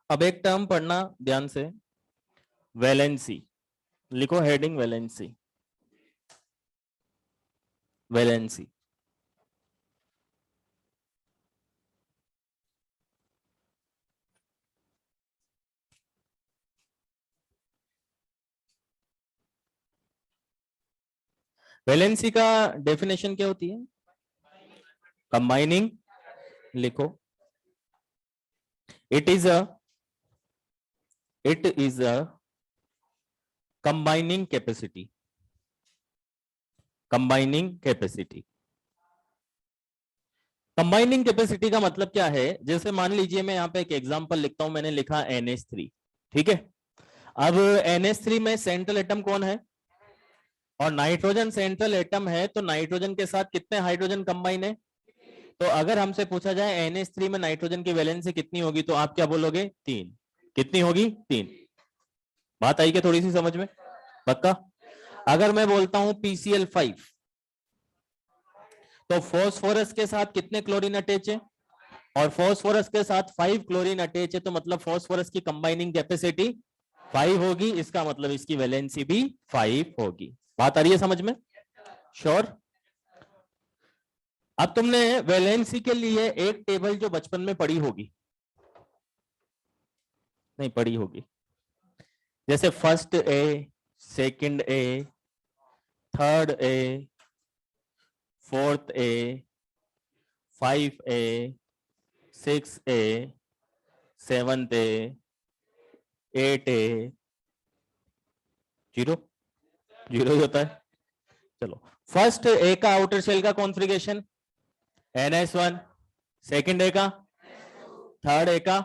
अब एक टर्म पढ़ना ध्यान से, वैलेंसी। लिखो हेडिंग वैलेंसी। वैलेंसी वैलेंसी का डेफिनेशन क्या होती है? कंबाइनिंग, लिखो, it is a combining capacity. Combining capacity. Combining capacity का मतलब क्या है? जैसे मान लीजिए मैं यहाँ पे एक एग्जांपल लिखता हूं, मैंने लिखा NH3, ठीक है। अब NH3 में सेंट्रल एटम कौन है? और नाइट्रोजन सेंट्रल एटम है, तो नाइट्रोजन के साथ कितने हाइड्रोजन कंबाइन है? तो अगर हमसे पूछा जाए NH3 में नाइट्रोजन की वैलेंसी कितनी होगी, तो आप क्या बोलोगे? 3। कितनी होगी? 3। बात आई क्या थोड़ी सी समझ में? पक्का? अगर मैं बोलता हूं PCl5, तो फॉस्फोरस के साथ कितने क्लोरीन अटैच है? और फॉस्फोरस के साथ 5 क्लोरीन अटैच है, तो मतलब फॉस्फोरस की कंबाइनिंग कैपेसिटी 5 होगी। इसका मतलब इसकी वैलेंसी भी 5 होगी। बात आ रही है समझ में? श्योर? अब तुमने वैलेंसी के लिए एक टेबल जो बचपन में पढ़ी होगी, नहीं पढ़ी होगी, जैसे first A, second A, third A, fourth A, 5A, 6A, 7A, 8A, 0 0 ही होता है। चलो, फर्स्ट ए का आउटर शेल का कॉन्फ़िगरेशन NS1, सेकंड ए का, थर्ड ए का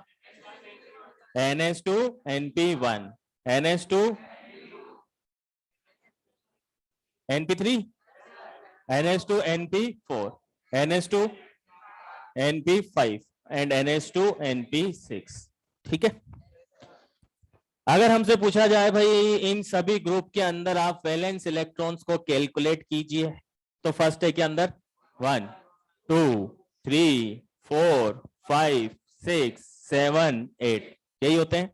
NS2 NP1, NS2 NP3, NS2 NP4, NS2 NP5 and NS2 NP6। ठीक है। अगर हमसे पूछा जाए भाई इन सभी ग्रुप के अंदर आप वैलेंस इलेक्ट्रॉन्स को कैलकुलेट कीजिए, तो फर्स्ट है के अंदर 1 2 3 4 5 6 7 8 यही होते हैं।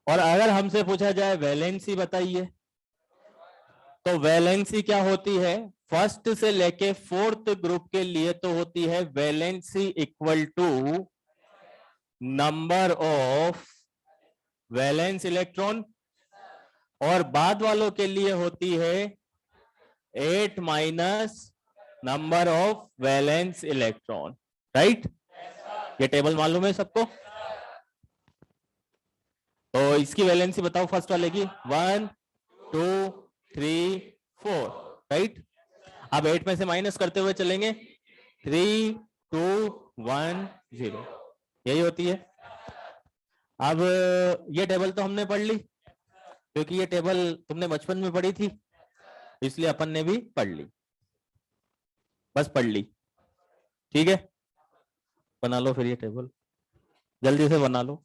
और अगर हमसे पूछा जाए वैलेंसी बताइए, तो वैलेंसी क्या होती है? फर्स्ट से लेके फोर्थ ग्रुप के लिए तो होती है valency equal to number of valence electron, और बाद वालों के लिए होती है 8 minus number of valence electron. Right? ये टेबल मालूम है सबको? तो इसकी वैलेंसी बताओ फर्स्ट वाले की, 1 2 3 4। राइट? अब 8 में से माइनस करते हुए चलेंगे, 3 2 1 0 यही होती है। अब ये टेबल तो हमने पढ़ ली, क्योंकि ये टेबल तुमने बचपन में पढ़ी थी, इसलिए अपन ने भी पढ़ ली, बस पढ़ ली। ठीक है, बना लो फिर ये टेबल, जल्दी से बना लो।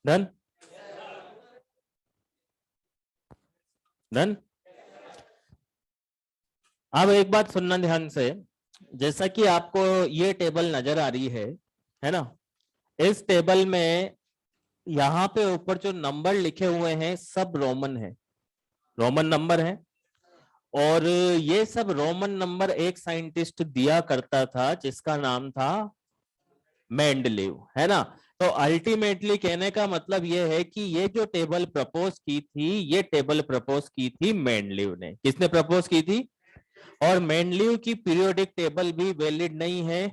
Done done. अब एक बात सुनना ध्यान से, जैसा कि आपको ये टेबल नजर आ रही है ना, इस टेबल में यहाँ पे ऊपर जो नंबर लिखे हुए हैं सब रोमन है, रोमन नंबर है। और ये सब रोमन नंबर एक साइंटिस्ट दिया करता था जिसका नाम था मेंडलीव, है ना। तो अल्टीमेटली कहने का मतलब ये है कि ये जो टेबल प्रपोज की थी, ये टेबल प्रपोज की थी मेंडलीव ने। किसने प्रपोज की थी? और मेंडलीव की पीरियोडिक टेबल भी वैलिड नहीं है,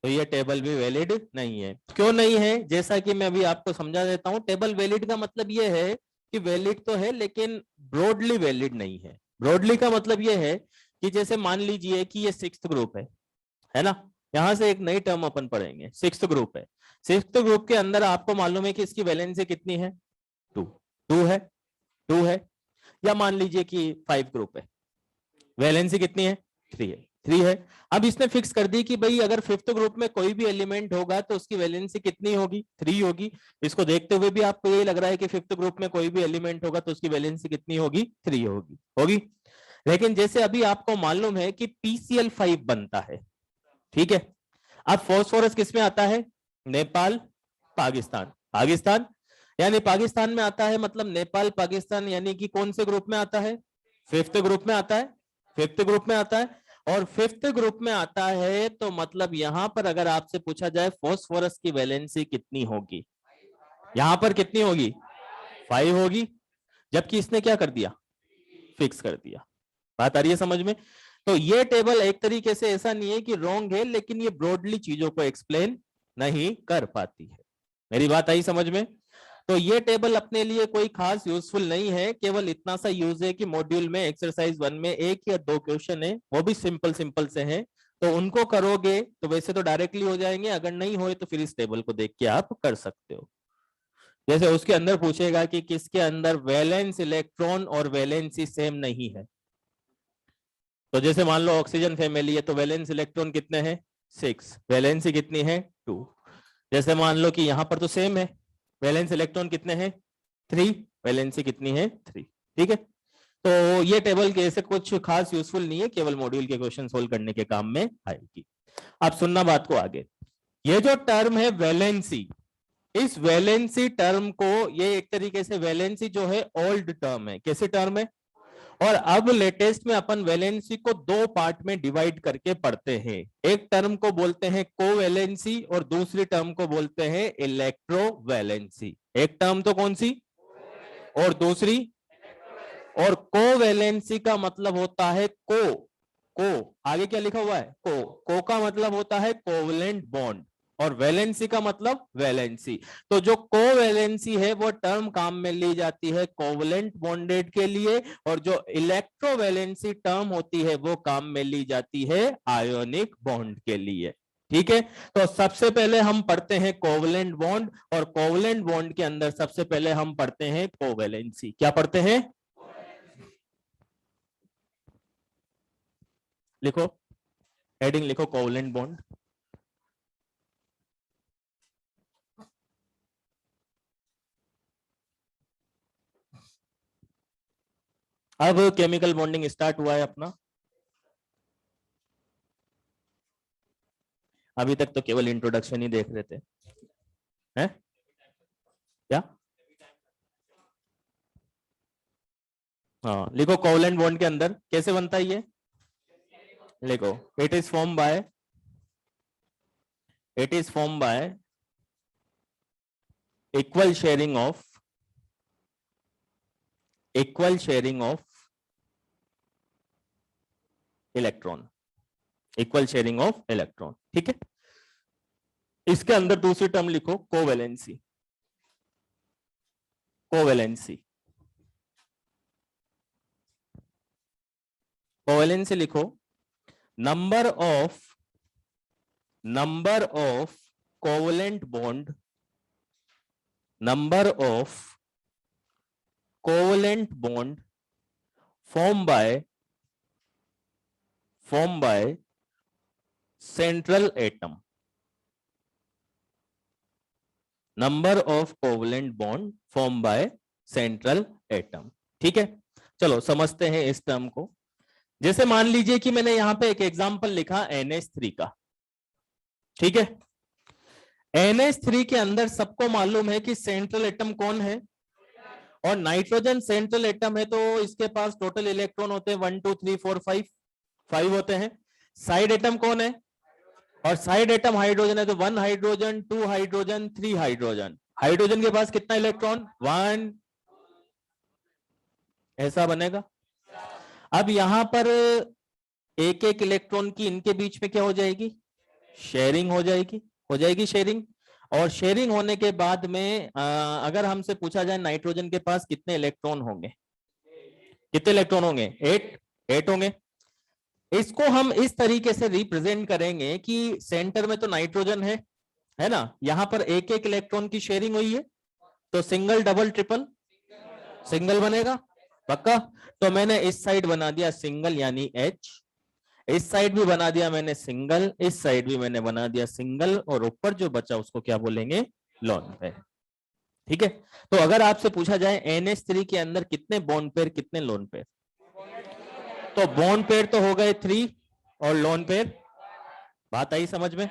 तो ये टेबल भी वैलिड नहीं है। क्यों नहीं है? जैसा कि मैं अभी आपको समझा देता हूं। टेबल वैलिड का मतलब ये है कि वैलिड तो है लेकिन ब्रॉडली वैलिड नहीं है। ब्रॉडली का मतलब ये है कि जैसे मान लीजिए कि ये सिक्स्थ ग्रुप है ना। यहां से एक नई टर्म अपन पढ़ेंगे, सिक्स्थ ग्रुप है। सिक्स्थ ग्रुप के अंदर आपको मालूम है कि इसकी वैलेंसी कितनी है? टू। टू है, टू है। या मान लीजिए कि फाइव ग्रुप है, वैलेंसी कितनी है? थ्री है, थ्री है। अब इसने फिक्स कर दी कि भाई अगर फिफ्थ ग्रुप में कोई भी एलिमेंट होगा तो उसकी वैलेंसी कितनी होगी? थ्री होगी। इसको देखते हुए भी आपको यही लग रहा है कि फिफ्थ ग्रुप में कोई भी एलिमेंट होगा तो उसकी वैलेंसी कितनी होगी? थ्री होगी, होगी। लेकिन जैसे अभी आपको मालूम है कि PCl5 बनता है, ठीक है। अब फॉस्फोरस किस में आता है? नेपाल, पाकिस्तान। पाकिस्तान यानी पाकिस्तान में आता है, मतलब नेपाल पाकिस्तान यानी कि कौन से ग्रुप में आता है? फिफ्थ ग्रुप में आता है, फिफ्थ ग्रुप में आता है। और फिफ्थ ग्रुप में आता है तो मतलब यहां पर अगर आपसे पूछा जाए फॉस्फोरस की वैलेंसी कितनी होगी, यहां पर कितनी होगी? फाइव होगी। जबकि इसने क्या कर दिया? फिक्स कर दिया। बात आ रही है समझ में? तो ये टेबल एक तरीके से ऐसा नहीं है कि रॉन्ग है, लेकिन ये ब्रॉडली चीजों को एक्सप्लेन नहीं कर पाती है। मेरी बात आई समझ में? तो ये टेबल अपने लिए कोई खास यूजफुल नहीं है, केवल इतना सा यूज है कि मॉड्यूल में एक्सरसाइज 1 में एक या दो क्वेश्चन है, वो भी सिंपल सिंपल से हैं, तो उनको करोगे तो वैसे तो डायरेक्टली हो जाएंगे, अगर नहीं होए तो फिर इस टेबल को देख के आप कर सकते हो। जैसे उसके अंदर पूछेगा कि किसके अंदर वैलेंस इलेक्ट्रॉन और वैलेंसी सेम नहीं है, तो जैसे मान लो ऑक्सीजन फैमिली है तो वैलेंस इलेक्ट्रॉन कितने हैं? 6। वैलेंसी कितनी है? 2। जैसे मान लो कि यहां पर तो सेम है, वैलेंस इलेक्ट्रॉन कितने हैं? 3। वैलेंसी कितनी है? 3। ठीक है। तो ये टेबल के ऐसे कुछ खास यूजफुल नहीं है, केवल मॉड्यूल के क्वेश्चन सोल्व करने के काम में आएगी। अब सुनना बात को आगे। ये जो टर्म है वैलेंसी, इस वैलेंसी टर्म को, ये एक तरीके से वैलेंसी जो है ओल्ड टर्म है। कैसे टर्म है? और अब लेटेस्ट में अपन वैलेंसी को दो पार्ट में डिवाइड करके पढ़ते हैं। एक टर्म को बोलते हैं कोवैलेंसी और दूसरी टर्म को बोलते हैं इलेक्ट्रोवैलेंसी। एक टर्म तो कौन सी और दूसरी? और कोवैलेंसी का मतलब होता है को आगे क्या लिखा हुआ है? को का मतलब होता है कोवलेंट बॉन्ड, और वैलेंसी का मतलब वैलेंसी। तो जो कोवैलेंसी है वो टर्म काम में ली जाती है कोवलेंट बॉन्डेड के लिए, और जो इलेक्ट्रोवैलेंसी टर्म होती है वो काम में ली जाती है आयोनिक बॉन्ड के लिए। ठीक है। तो सबसे पहले हम पढ़ते हैं कोवलेंट बॉन्ड, और कोवलेंट बॉन्ड के अंदर सबसे पहले हम पढ़ते हैं कोवैलेंसी। क्या पढ़ते हैं? लिखो, हेडिंग लिखो कोवलेंट बॉन्ड। अब केमिकल बॉन्डिंग स्टार्ट हुआ है अपना। अभी तक तो केवल इंट्रोडक्शन ही देख रहे थे, हैं? क्या? हाँ लिखो, कोवलेंट बॉन्ड के अंदर कैसे बनता है ये? लिखो, it is form by, it is form y equal sharing of, equal sharing of electron, equal sharing of electron. ठीक है। इसके अंदर दूसरी टर्म लिखो कोवैलेंसी, कोवैलेंसी, कोवैलेंसी लिखो, number of, number of covalent bond, number of covalent bond formed by, formed by central atom, number of covalent bond form by central atom. ठीक है, चलो समझते हैं इस टर्म को। जैसे मान लीजिए कि मैंने यहां पे एक एग्जांपल लिखा NH3 का। ठीक है, NH3 के अंदर सबको मालूम है कि सेंट्रल एटम कौन है, और नाइट्रोजन सेंट्रल एटम है, तो इसके पास टोटल इलेक्ट्रॉन होते हैं 1 2 3 4 5, 5 होते हैं। साइड एटम कौन है, और साइड एटम हाइड्रोजन है, तो 1 हाइड्रोजन 2 हाइड्रोजन 3 हाइड्रोजन। हाइड्रोजन के पास कितना इलेक्ट्रॉन, 1, ऐसा बनेगा। अब यहां पर एक एक इलेक्ट्रॉन की इनके बीच में क्या हो जाएगी, शेयरिंग हो जाएगी, हो जाएगी शेयरिंग। और शेयरिंग होने के बाद में अगर हमसे पूछा जाए नाइट्रोजन के पास कितने इलेक्ट्रॉन होंगे, कितने इलेक्ट्रॉन होंगे, 8, 8 होंगे। इसको हम इस तरीके से रिप्रेजेंट करेंगे कि सेंटर में तो नाइट्रोजन है ना, यहां पर एक एक इलेक्ट्रॉन की शेयरिंग हुई है, तो सिंगल डबल ट्रिपल, सिंगल बनेगा पक्का। तो मैंने इस साइड बना दिया सिंगल यानी H, इस साइड भी बना दिया मैंने सिंगल, इस साइड भी मैंने बना दिया सिंगल, और ऊपर जो बचा उसको क्या बोलेंगे, लोन पेयर। ठीक है, तो अगर आपसे पूछा जाए NH3 के अंदर कितने बॉन्ड पेयर कितने लोन पेयर, तो बॉन्ड पेयर तो हो गए 3 और लोन पेयर, बात आई समझ में।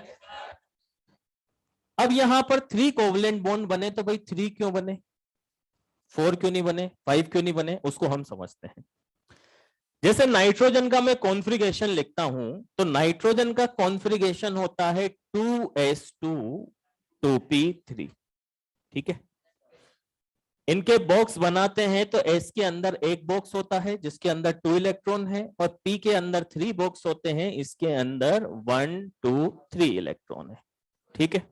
अब यहां पर 3 कोवलेंट बॉन्ड बने, तो भाई 3 क्यों बने, 4 क्यों नहीं बने, 5 क्यों नहीं बने, उसको हम समझते हैं। जैसे नाइट्रोजन का मैं कॉन्फ़िगरेशन लिखता हूं, तो नाइट्रोजन का कॉन्फ़िगरेशन होता है 2s2 2p3। ठीक है, इनके बॉक्स बनाते हैं, तो S के अंदर एक बॉक्स होता है जिसके अंदर 2 इलेक्ट्रॉन है, और P के अंदर 3 बॉक्स होते हैं, इसके अंदर 1 2 3 इलेक्ट्रॉन है। ठीक है,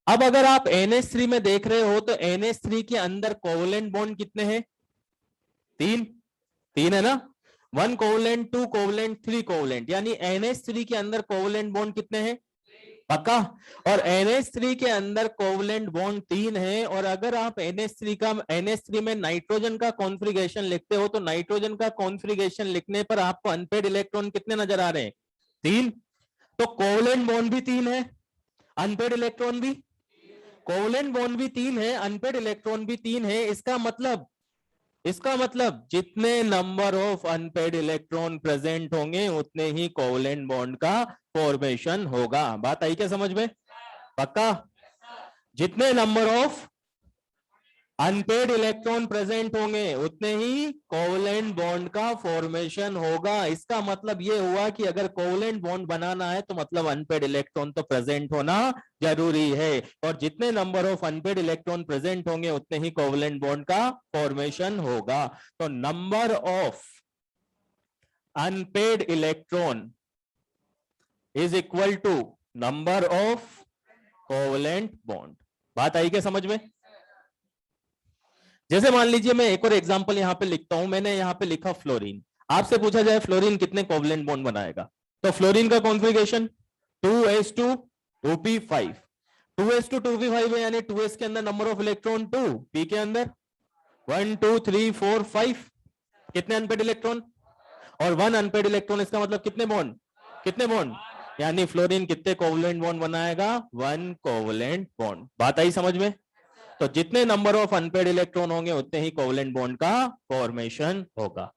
अब अगर आप NH3 में देख रहे हो, तो NH3 के अंदर कोवलेंट बॉन्ड कितने हैं, 3, 3 है ना, 1 कोवलेंट 2 कोवलेंट 3 कोवलेंट, यानी NH3 के अंदर कोवलेंट बॉन्ड कितने हैं, पक्का। और NH3 के अंदर कोवलेंट बॉन्ड 3 है, और अगर आप NH3 में नाइट्रोजन का कॉन्फ़िगरेशन लिखते हो, तो नाइट्रोजन का कॉन्फ़िगरेशन लिखने पर आपको अनपेड इलेक्ट्रॉन कितने नजर आ रहे हैं, 3। तो कोवलेंट बॉन्ड भी 3 है, अनपेड इलेक्ट्रॉन भी, कोवलेंट बॉन्ड भी 3 है, अनपेड इलेक्ट्रॉन भी 3 है। इसका मतलब जितने number of unpaired electron present होंगे उतने ही कोवलेंट बॉन्ड का फॉर्मेशन होगा। बात आई क्या समझ में, पक्का। जितने number of unpaired electron present होंगे उतने ही कोवलेंट बॉन्ड का फॉर्मेशन होगा। इसका मतलब यह हुआ कि अगर कोवलेंट बॉन्ड बनाना है तो मतलब अनपेड इलेक्ट्रॉन तो प्रेजेंट होना जरूरी है, और जितने number of unpaired electron present होंगे उतने ही कोवलेंट बॉन्ड का फॉर्मेशन होगा। तो number of unpaired electron is equal to number of covalent bond. बात आई क्या समझ में। जैसे मान लीजिए मैं एक और एग्जांपल यहां पे लिखता हूं, मैंने यहां पे लिखा फ्लोरीन। आपसे पूछा जाए फ्लोरीन कितने कोवलेंट बॉन्ड बनाएगा, तो फ्लोरीन का configuration 2s2 2p5, 2s2 2p5 है, यानी 2s के अंदर नंबर ऑफ इलेक्ट्रॉन 2, p के अंदर 1 2 3 4 5, कितने अनपेड इलेक्ट्रॉन, और 1 अनपेड इलेक्ट्रॉन, इसका मतलब कितने बॉन्ड, कितने बॉन्ड, यानी फ्लोरीन कितने कोवलेंट बॉन्ड बनाएगा, 1 कोवलेंट बॉन्ड। बात आई समझ में। तो जितने नंबर ऑफ अनपेड इलेक्ट्रॉन होंगे उतने ही कोवलेंट बॉन्ड का फॉर्मेशन होगा।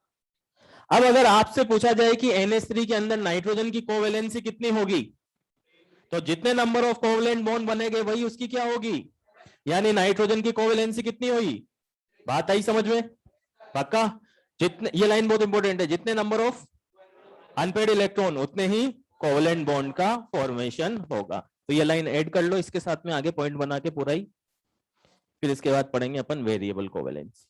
अब अगर आपसे पूछा जाए कि NH3 के अंदर नाइट्रोजन की कोवेलेंसी कितनी होगी, तो जितने नंबर ऑफ कोवलेंट बॉन्ड बनेंगे वही उसकी क्या होगी, यानी नाइट्रोजन की कोवेलेंसी कितनी होगी। बात आई समझ में, पक्का। जितने, ये लाइन बहुत इंपॉर्टेंट है, जितने नंबर ऑफ अनपेड इलेक्ट्रॉन उतने ही कोवलेंट बॉन्ड का फॉर्मेशन होगा। तो ये लाइन ऐड कर लो इसके साथ में, आगे पॉइंट बना के पूरा ही। फिर इसके बाद पढ़ेंगे अपन variable कोवेलेंस।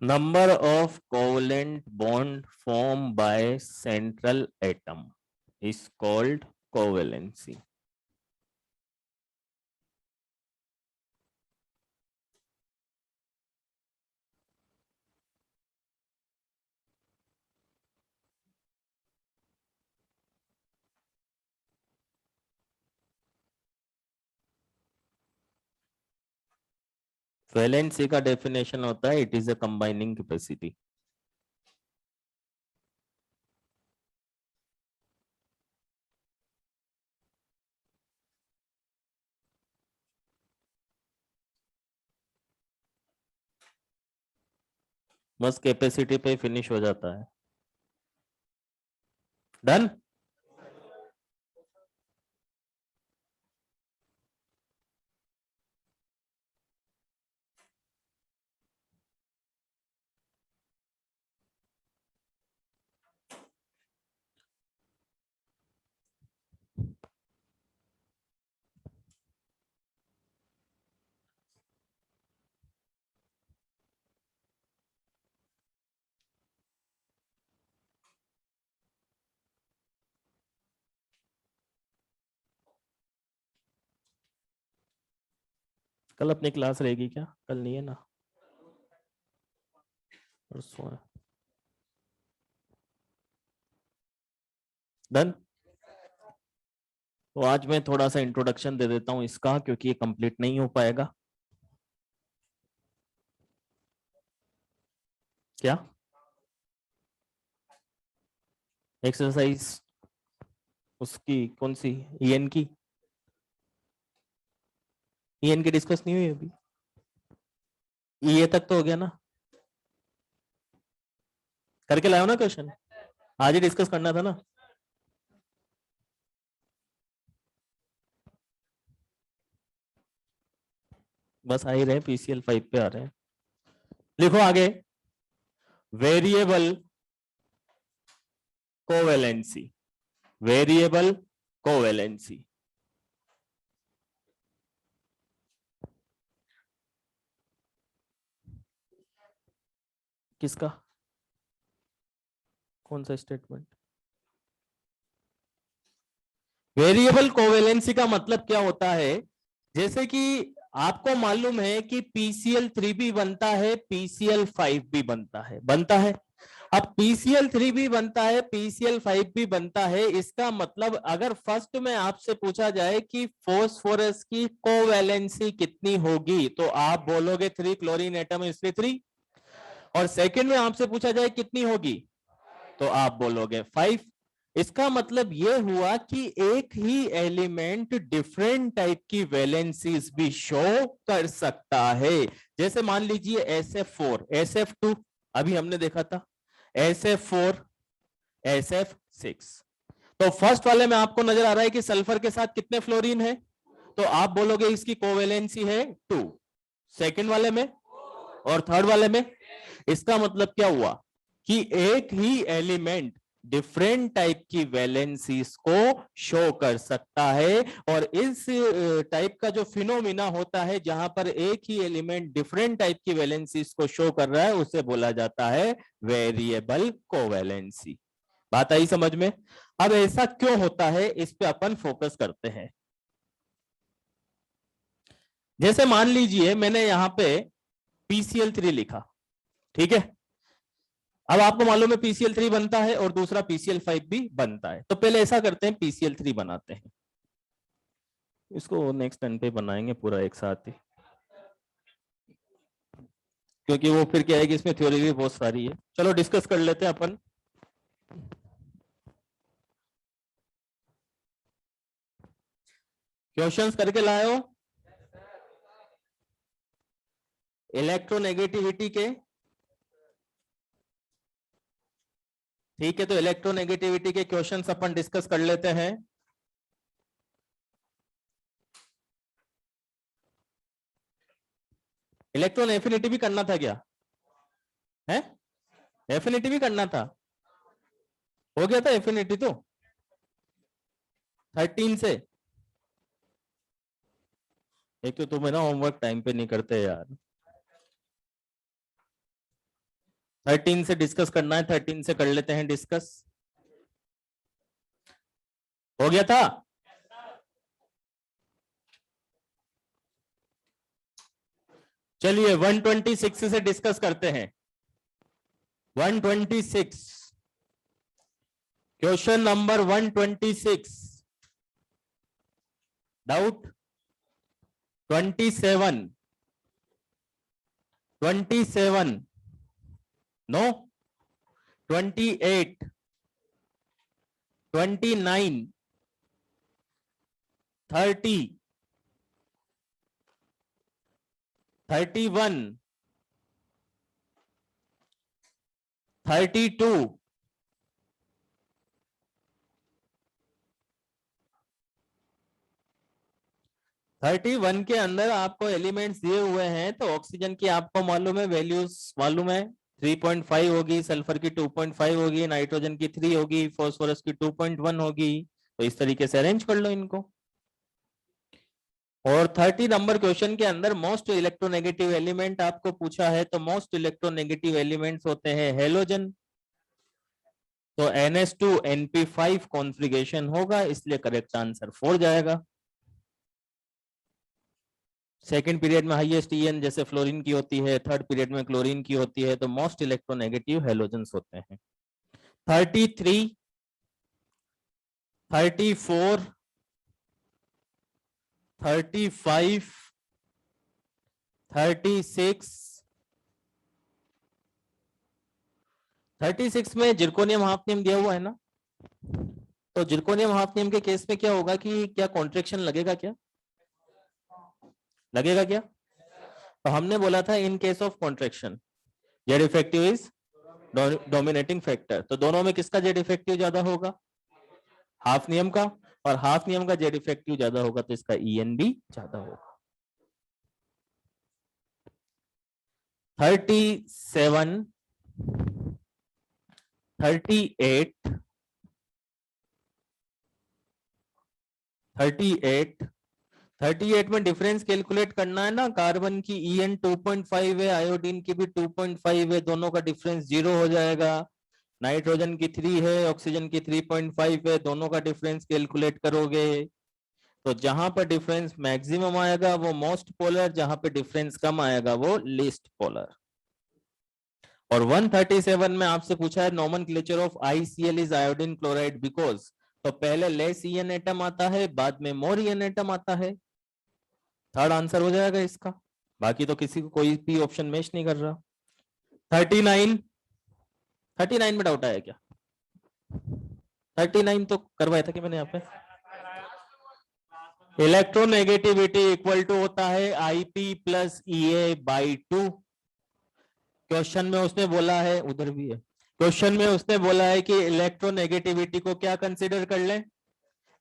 Number of covalent bond formed by central atom is called covalency. Valency का डेफिनेशन होता है it is a combining capacity. बस कैपेसिटी पे फिनिश हो जाता है. डन. कल अपनी क्लास रहेगी क्या? कल नहीं है ना, परसों है. डन. तो आज मैं थोड़ा सा इंट्रोडक्शन दे देता हूं इसका, क्योंकि ये कंप्लीट नहीं हो पाएगा. क्या एक्सरसाइज उसकी कौन सी? ईएन की. ईएन की डिस्कस नहीं हुई अभी. ये तक तो हो गया ना? करके लाओ ना क्वेश्चन. आज ही डिस्कस करना था ना. बस आ ही रहे, पीसीएल 5 पे आ रहे हैं. लिखो आगे. Variable covalency. Variable covalency. किसका? कौन सा स्टेटमेंट? वेरिएबल कोवेलेंसी का मतलब क्या होता है? जैसे कि आपको मालूम है कि PCl3 भी बनता है, PCl5 भी बनता है. अब PCl3 भी बनता है, PCl5 भी बनता है. इसका मतलब अगर फर्स्ट में आपसे पूछा जाए कि फोस्फोरस की कोवैलेंसी कितनी होगी, तो आप बोलोगे 3 क्लोरीन एटम इसलिए 3. और सेकंड में आपसे पूछा जाए कितनी होगी, तो आप बोलोगे 5. इसका मतलब यह हुआ कि एक ही एलिमेंट डिफरेंट टाइप की वैलेंसीज भी शो कर सकता है. जैसे मान लीजिए SF4, SF2 अभी हमने देखा था, SF4, SF6. तो फर्स्ट वाले में आपको नजर आ रहा है कि सल्फर के साथ कितने फ्लोरीन है, तो आप बोलोगे इसकी कोवेलेंसी है 2. सेकंड वाले में और थर्ड वाले में. इसका मतलब क्या हुआ कि एक ही एलिमेंट डिफरेंट टाइप की वैलेंसीज को शो कर सकता है. और इस टाइप का जो फिनोमिना होता है जहां पर एक ही एलिमेंट डिफरेंट टाइप की वैलेंसीज को शो कर रहा है, उसे बोला जाता है वेरिएबल कोवैलेंसी. बात आई समझ में? अब ऐसा क्यों होता है इस पे अपन फोकस करते हैं. जैसे मान लीजिए मैंने यहां पे PCl3 लिखा, ठीक है. अब आपको मालूम है PCl3 बनता है और दूसरा PCl5 भी बनता है. तो पहले ऐसा करते हैं, PCl3 बनाते हैं. इसको नेक्स्ट टर्न पे बनाएंगे पूरा एक साथ ही, क्योंकि वो फिर क्या है कि इसमें थ्योरी भी बहुत सारी है. चलो डिस्कस कर लेते हैं अपन. क्वेश्चंस करके लाए हो इलेक्ट्रोनेगेटिविटी के? ठीक है, तो इलेक्ट्रोनेगेटिविटी के क्वेश्चंस अपन डिस्कस कर लेते हैं. इलेक्ट्रॉन एफिनिटी भी करना था क्या? है, एफिनिटी भी करना था. हो गया था एफिनिटी तो 13 से. एक तो तुम है ना होमवर्क टाइम पे नहीं करते यार. 13 से डिस्कस करना है, 13 से कर लेते हैं डिस्कस। हो गया था। चलिए 126 से डिस्कस करते हैं। 126, क्वेश्चन नंबर 126, डाउट 27, 27, नो, 28, 29, 30, 31, 32, 31 के अंदर आपको एलिमेंट्स दिए हुए हैं, तो ऑक्सीजन की आपको मालूम है वैल्यूज मालूम है, 3.5 होगी, सल्फर की 2.5 होगी, नाइट्रोजन की 3 होगी, फॉस्फोरस की 2.1 होगी। तो इस तरीके से अरेंज कर लो इनको। और 30 नंबर क्वेश्चन के अंदर मोस्ट इलेक्ट्रोनेगेटिव एलिमेंट आपको पूछा है, तो मोस्ट इलेक्ट्रोनेगेटिव एलिमेंट्स होते हैं हेलोजन। तो NH2 NP5 कॉन्फ़िगरेशन होगा, इसलिए करेक्ट आंसर 4 जाएगा। सेकंड पीरियड में हाईएस्ट EN जैसे फ्लोरीन की होती है, थर्ड पीरियड में क्लोरीन की होती है, तो मोस्ट इलेक्ट्रोनेगेटिव हेलोजेंस होते हैं। 33, 34, 35, 36, 36 में जिरकोनियम हाफनियम दिया हुआ है ना, तो जिरकोनियम हाफनियम के केस में क्या होगा कि क्या कॉन्ट्रैक्शन लगेगा, क्या लगेगा क्या? तो हमने बोला था in case of contraction Z effective is dominating factor, तो दोनों में किसका जेड इफेक्टिव ज्यादा होगा? हाफ नियम का, और हाफ नियम का जेड इफेक्टिव ज्यादा होगा, तो इसका EN भी ज्यादा होगा। 37, 38, 38, 38 में डिफरेंस कैलकुलेट करना है ना, कार्बन की EN 2.5 है, आयोडीन की भी 2.5 है, दोनों का डिफरेंस 0 हो जाएगा। नाइट्रोजन की 3 है, ऑक्सीजन की 3.5 है, दोनों का डिफरेंस कैलकुलेट करोगे तो जहां पर डिफरेंस मैक्सिमम आएगा वो मोस्ट पोलर, जहां पे डिफरेंस कम आएगा वो लीस्ट पोलर। और 137 में आपसे पूछा है nomenclature of ICl is iodine chloride because, तो पहले लेस EN एटम आता है, बाद में मोर EN एटम आता है। थर्ड आंसर हो जाएगा इसका, बाकी तो किसी को कोई भी ऑप्शन मैच नहीं कर रहा। 39, 39 में डाउट आया क्या? 39 तो करवाया था कि मैंने यहाँ पे। इलेक्ट्रोनेगेटिविटी इक्वल टू होता है IP प्लस EA/2। क्वेश्चन में उसने बोला है, उधर भी है, क्वेश्चन में उसने बोला है कि इलेक्ट्रोनेगेटिविटी को क्या कंसीडर कर ले?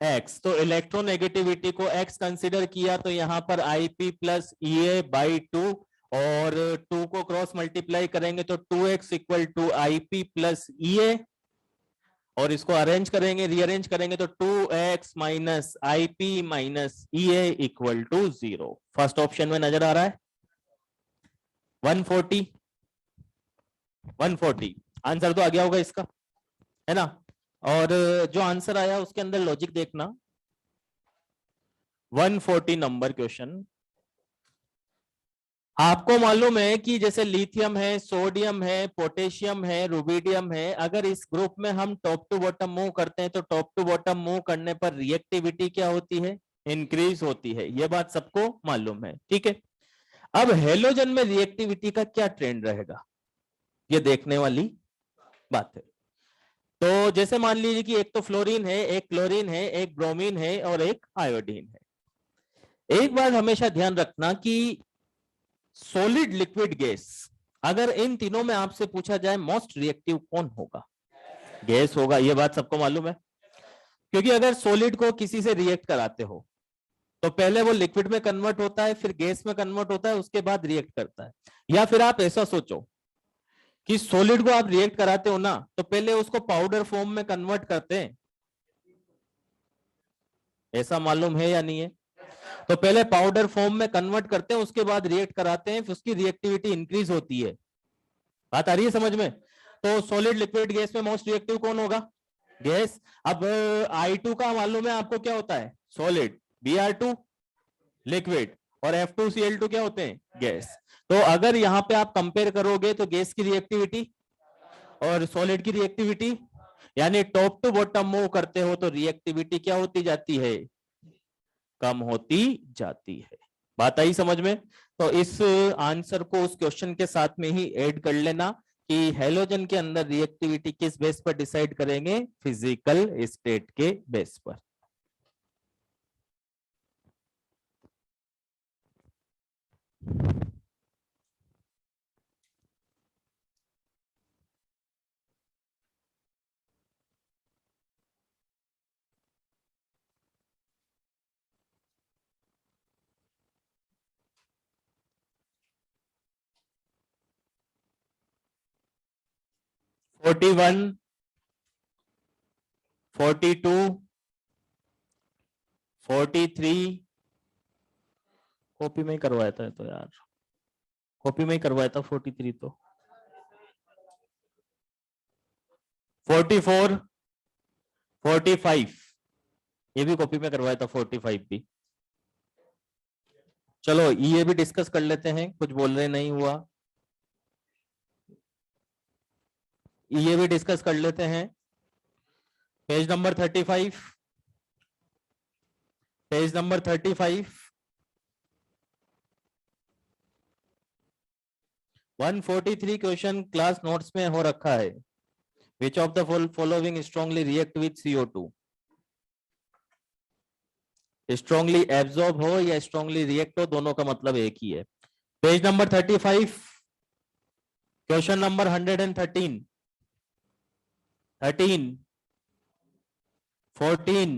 X, तो इलेक्ट्रोनेगेटिविटी को X कंसीडर किया, तो यहां पर IP प्लस EA/2 और 2 को क्रॉस मल्टीप्लाई करेंगे तो 2X equal to IP plus EA, और इसको अरेंज करेंगे, रीअरेंज करेंगे तो 2X minus IP minus EA equal to 0। First option में नजर आ रहा है 140, 140 आंसर तो आ गया होगा इसका, है ना। और जो आंसर आया उसके अंदर लॉजिक देखना, 140 नंबर क्वेश्चन। आपको मालूम है कि जैसे लिथियम है, सोडियम है, पोटेशियम है, रुबिडियम है, अगर इस ग्रुप में हम टॉप टू बॉटम मूव करते हैं तो टॉप टू बॉटम मूव करने पर रिएक्टिविटी क्या होती है? इंक्रीज होती है, ये बात सबको मालूम है, ठीक है। अब हेलोजन में रिएक्टिविटी का क्या ट्रेंड रहेगा, ये देखने वाली बात है। तो जैसे मान लीजिए कि एक तो फ्लोरीन है, एक क्लोरीन है, एक ब्रोमीन है और एक आयोडीन है। एक बात हमेशा ध्यान रखना कि सॉलिड, लिक्विड, गैस, अगर इन तीनों में आपसे पूछा जाए मोस्ट रिएक्टिव कौन होगा? गैस होगा, ये बात सबको मालूम है। क्योंकि अगर सॉलिड को किसी से रिएक्ट कराते हो तो पहले वो लिक्विड में कन्वर्ट होता है, फिर गैस में कन्वर्ट होता है, उसके बाद रिएक्ट करता है। या फिर आप ऐसा सोचो कि सॉलिड को आप रिएक्ट कराते हो ना, तो पहले उसको पाउडर फॉर्म में कन्वर्ट करते हैं, ऐसा मालूम है या नहीं है? तो पहले पाउडर फॉर्म में कन्वर्ट करते हैं, उसके बाद रिएक्ट कराते हैं, फिर उसकी रिएक्टिविटी इंक्रीज होती है। बात आ रही है समझ में? तो सॉलिड लिक्विड गैस में मोस्ट रिएक्टिव कौन होगा? गैस। अब I2 का मालूम है आपको क्या होता है? सॉलिड, Br2 लिक्विड और F2Cl2 क्या होते हैं? गैस। तो अगर यहां पे आप कंपेयर करोगे तो गैस की रिएक्टिविटी और सॉलिड की रिएक्टिविटी, यानी टॉप टू बॉटम मूव करते हो तो रिएक्टिविटी क्या होती जाती है? कम होती जाती है। बात आई समझ में? तो इस आंसर को उस क्वेश्चन के साथ में ही ऐड कर लेना कि हैलोजन के अंदर रिएक्टिविटी किस बेस पर डिसाइड करेंगे? फिजिकल स्टेट के बेस पर। फोर्टी 42, 43, कॉपी में ही करवाया था तो यार, कॉपी में ही करवाया था 43 तो 44, 45 ये भी कॉपी में करवाया था, 45 भी। चलो ये भी डिस्कस कर लेते हैं, कुछ बोल रहे नहीं हुआ, ये भी डिस्कस कर लेते हैं। Page number 35, page number 35, 143 question class notes में हो रखा है। विच of the following strongly react with CO2? Strongly absorb हो या स्ट्रांगली रिएक्ट हो, दोनों का मतलब एक ही है। पेज नंबर 35, क्वेश्चन नंबर 113, 13, 14,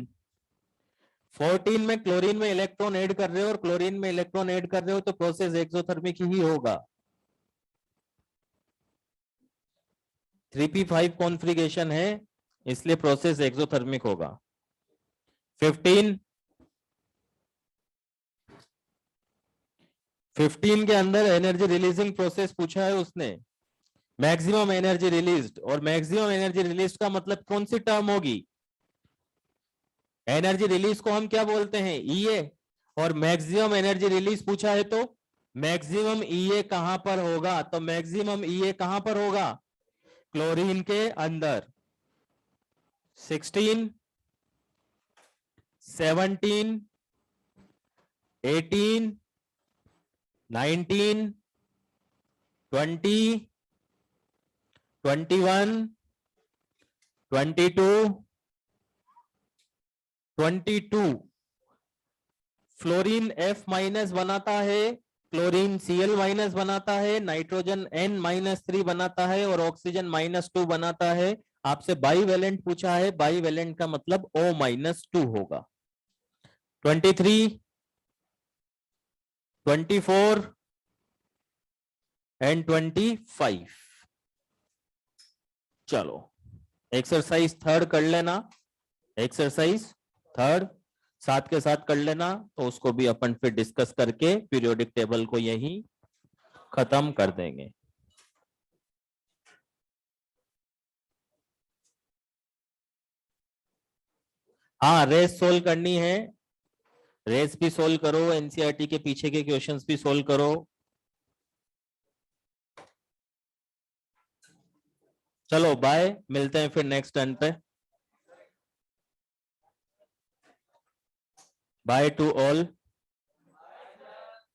14 में क्लोरीन में इलेक्ट्रॉन ऐड कर रहे हो और क्लोरीन में इलेक्ट्रॉन ऐड कर रहे हो तो प्रोसेस एक्सोथर्मिक ही होगा। 3p5 कॉन्फ़िगरेशन है इसलिए प्रोसेस एक्सोथर्मिक होगा। 15, 15 के अंदर एनर्जी रिलीजिंग प्रोसेस पूछा है उसने, मैक्सिमम एनर्जी रिलीज्ड, और मैक्सिमम एनर्जी रिलीज का मतलब कौन सी टर्म होगी? एनर्जी रिलीज को हम क्या बोलते हैं? ईए। और मैक्सिमम एनर्जी रिलीज पूछा है तो मैक्सिमम ईए कहां पर होगा? तो मैक्सिमम ईए कहां पर होगा? क्लोरीन के अंदर। 16, 17, 18, 19, 20, 21, 22, 22 फ्लोरीन F माइनस बनाता है, क्लोरीन Cl माइनस बनाता है, नाइट्रोजन N-3 बनाता है और ऑक्सीजन -2 बनाता है। आपसे बाईवेलेंट पूछा है, बाईवेलेंट का मतलब O-2 होगा। 23, 24 एंड 25। चलो एक्सरसाइज थर्ड कर लेना, एक्सरसाइज थर्ड साथ के साथ कर लेना, तो उसको भी अपन फिर डिस्कस करके पीरियोडिक टेबल को यही खत्म कर देंगे। हाँ रेस सोल्व करनी है, रेस भी सोल्व करो, एनसीईआरटी के पीछे के क्वेश्चंस भी सोल्व करो। चलो बाय, मिलते हैं फिर नेक्स्ट टर्न पे। By two all.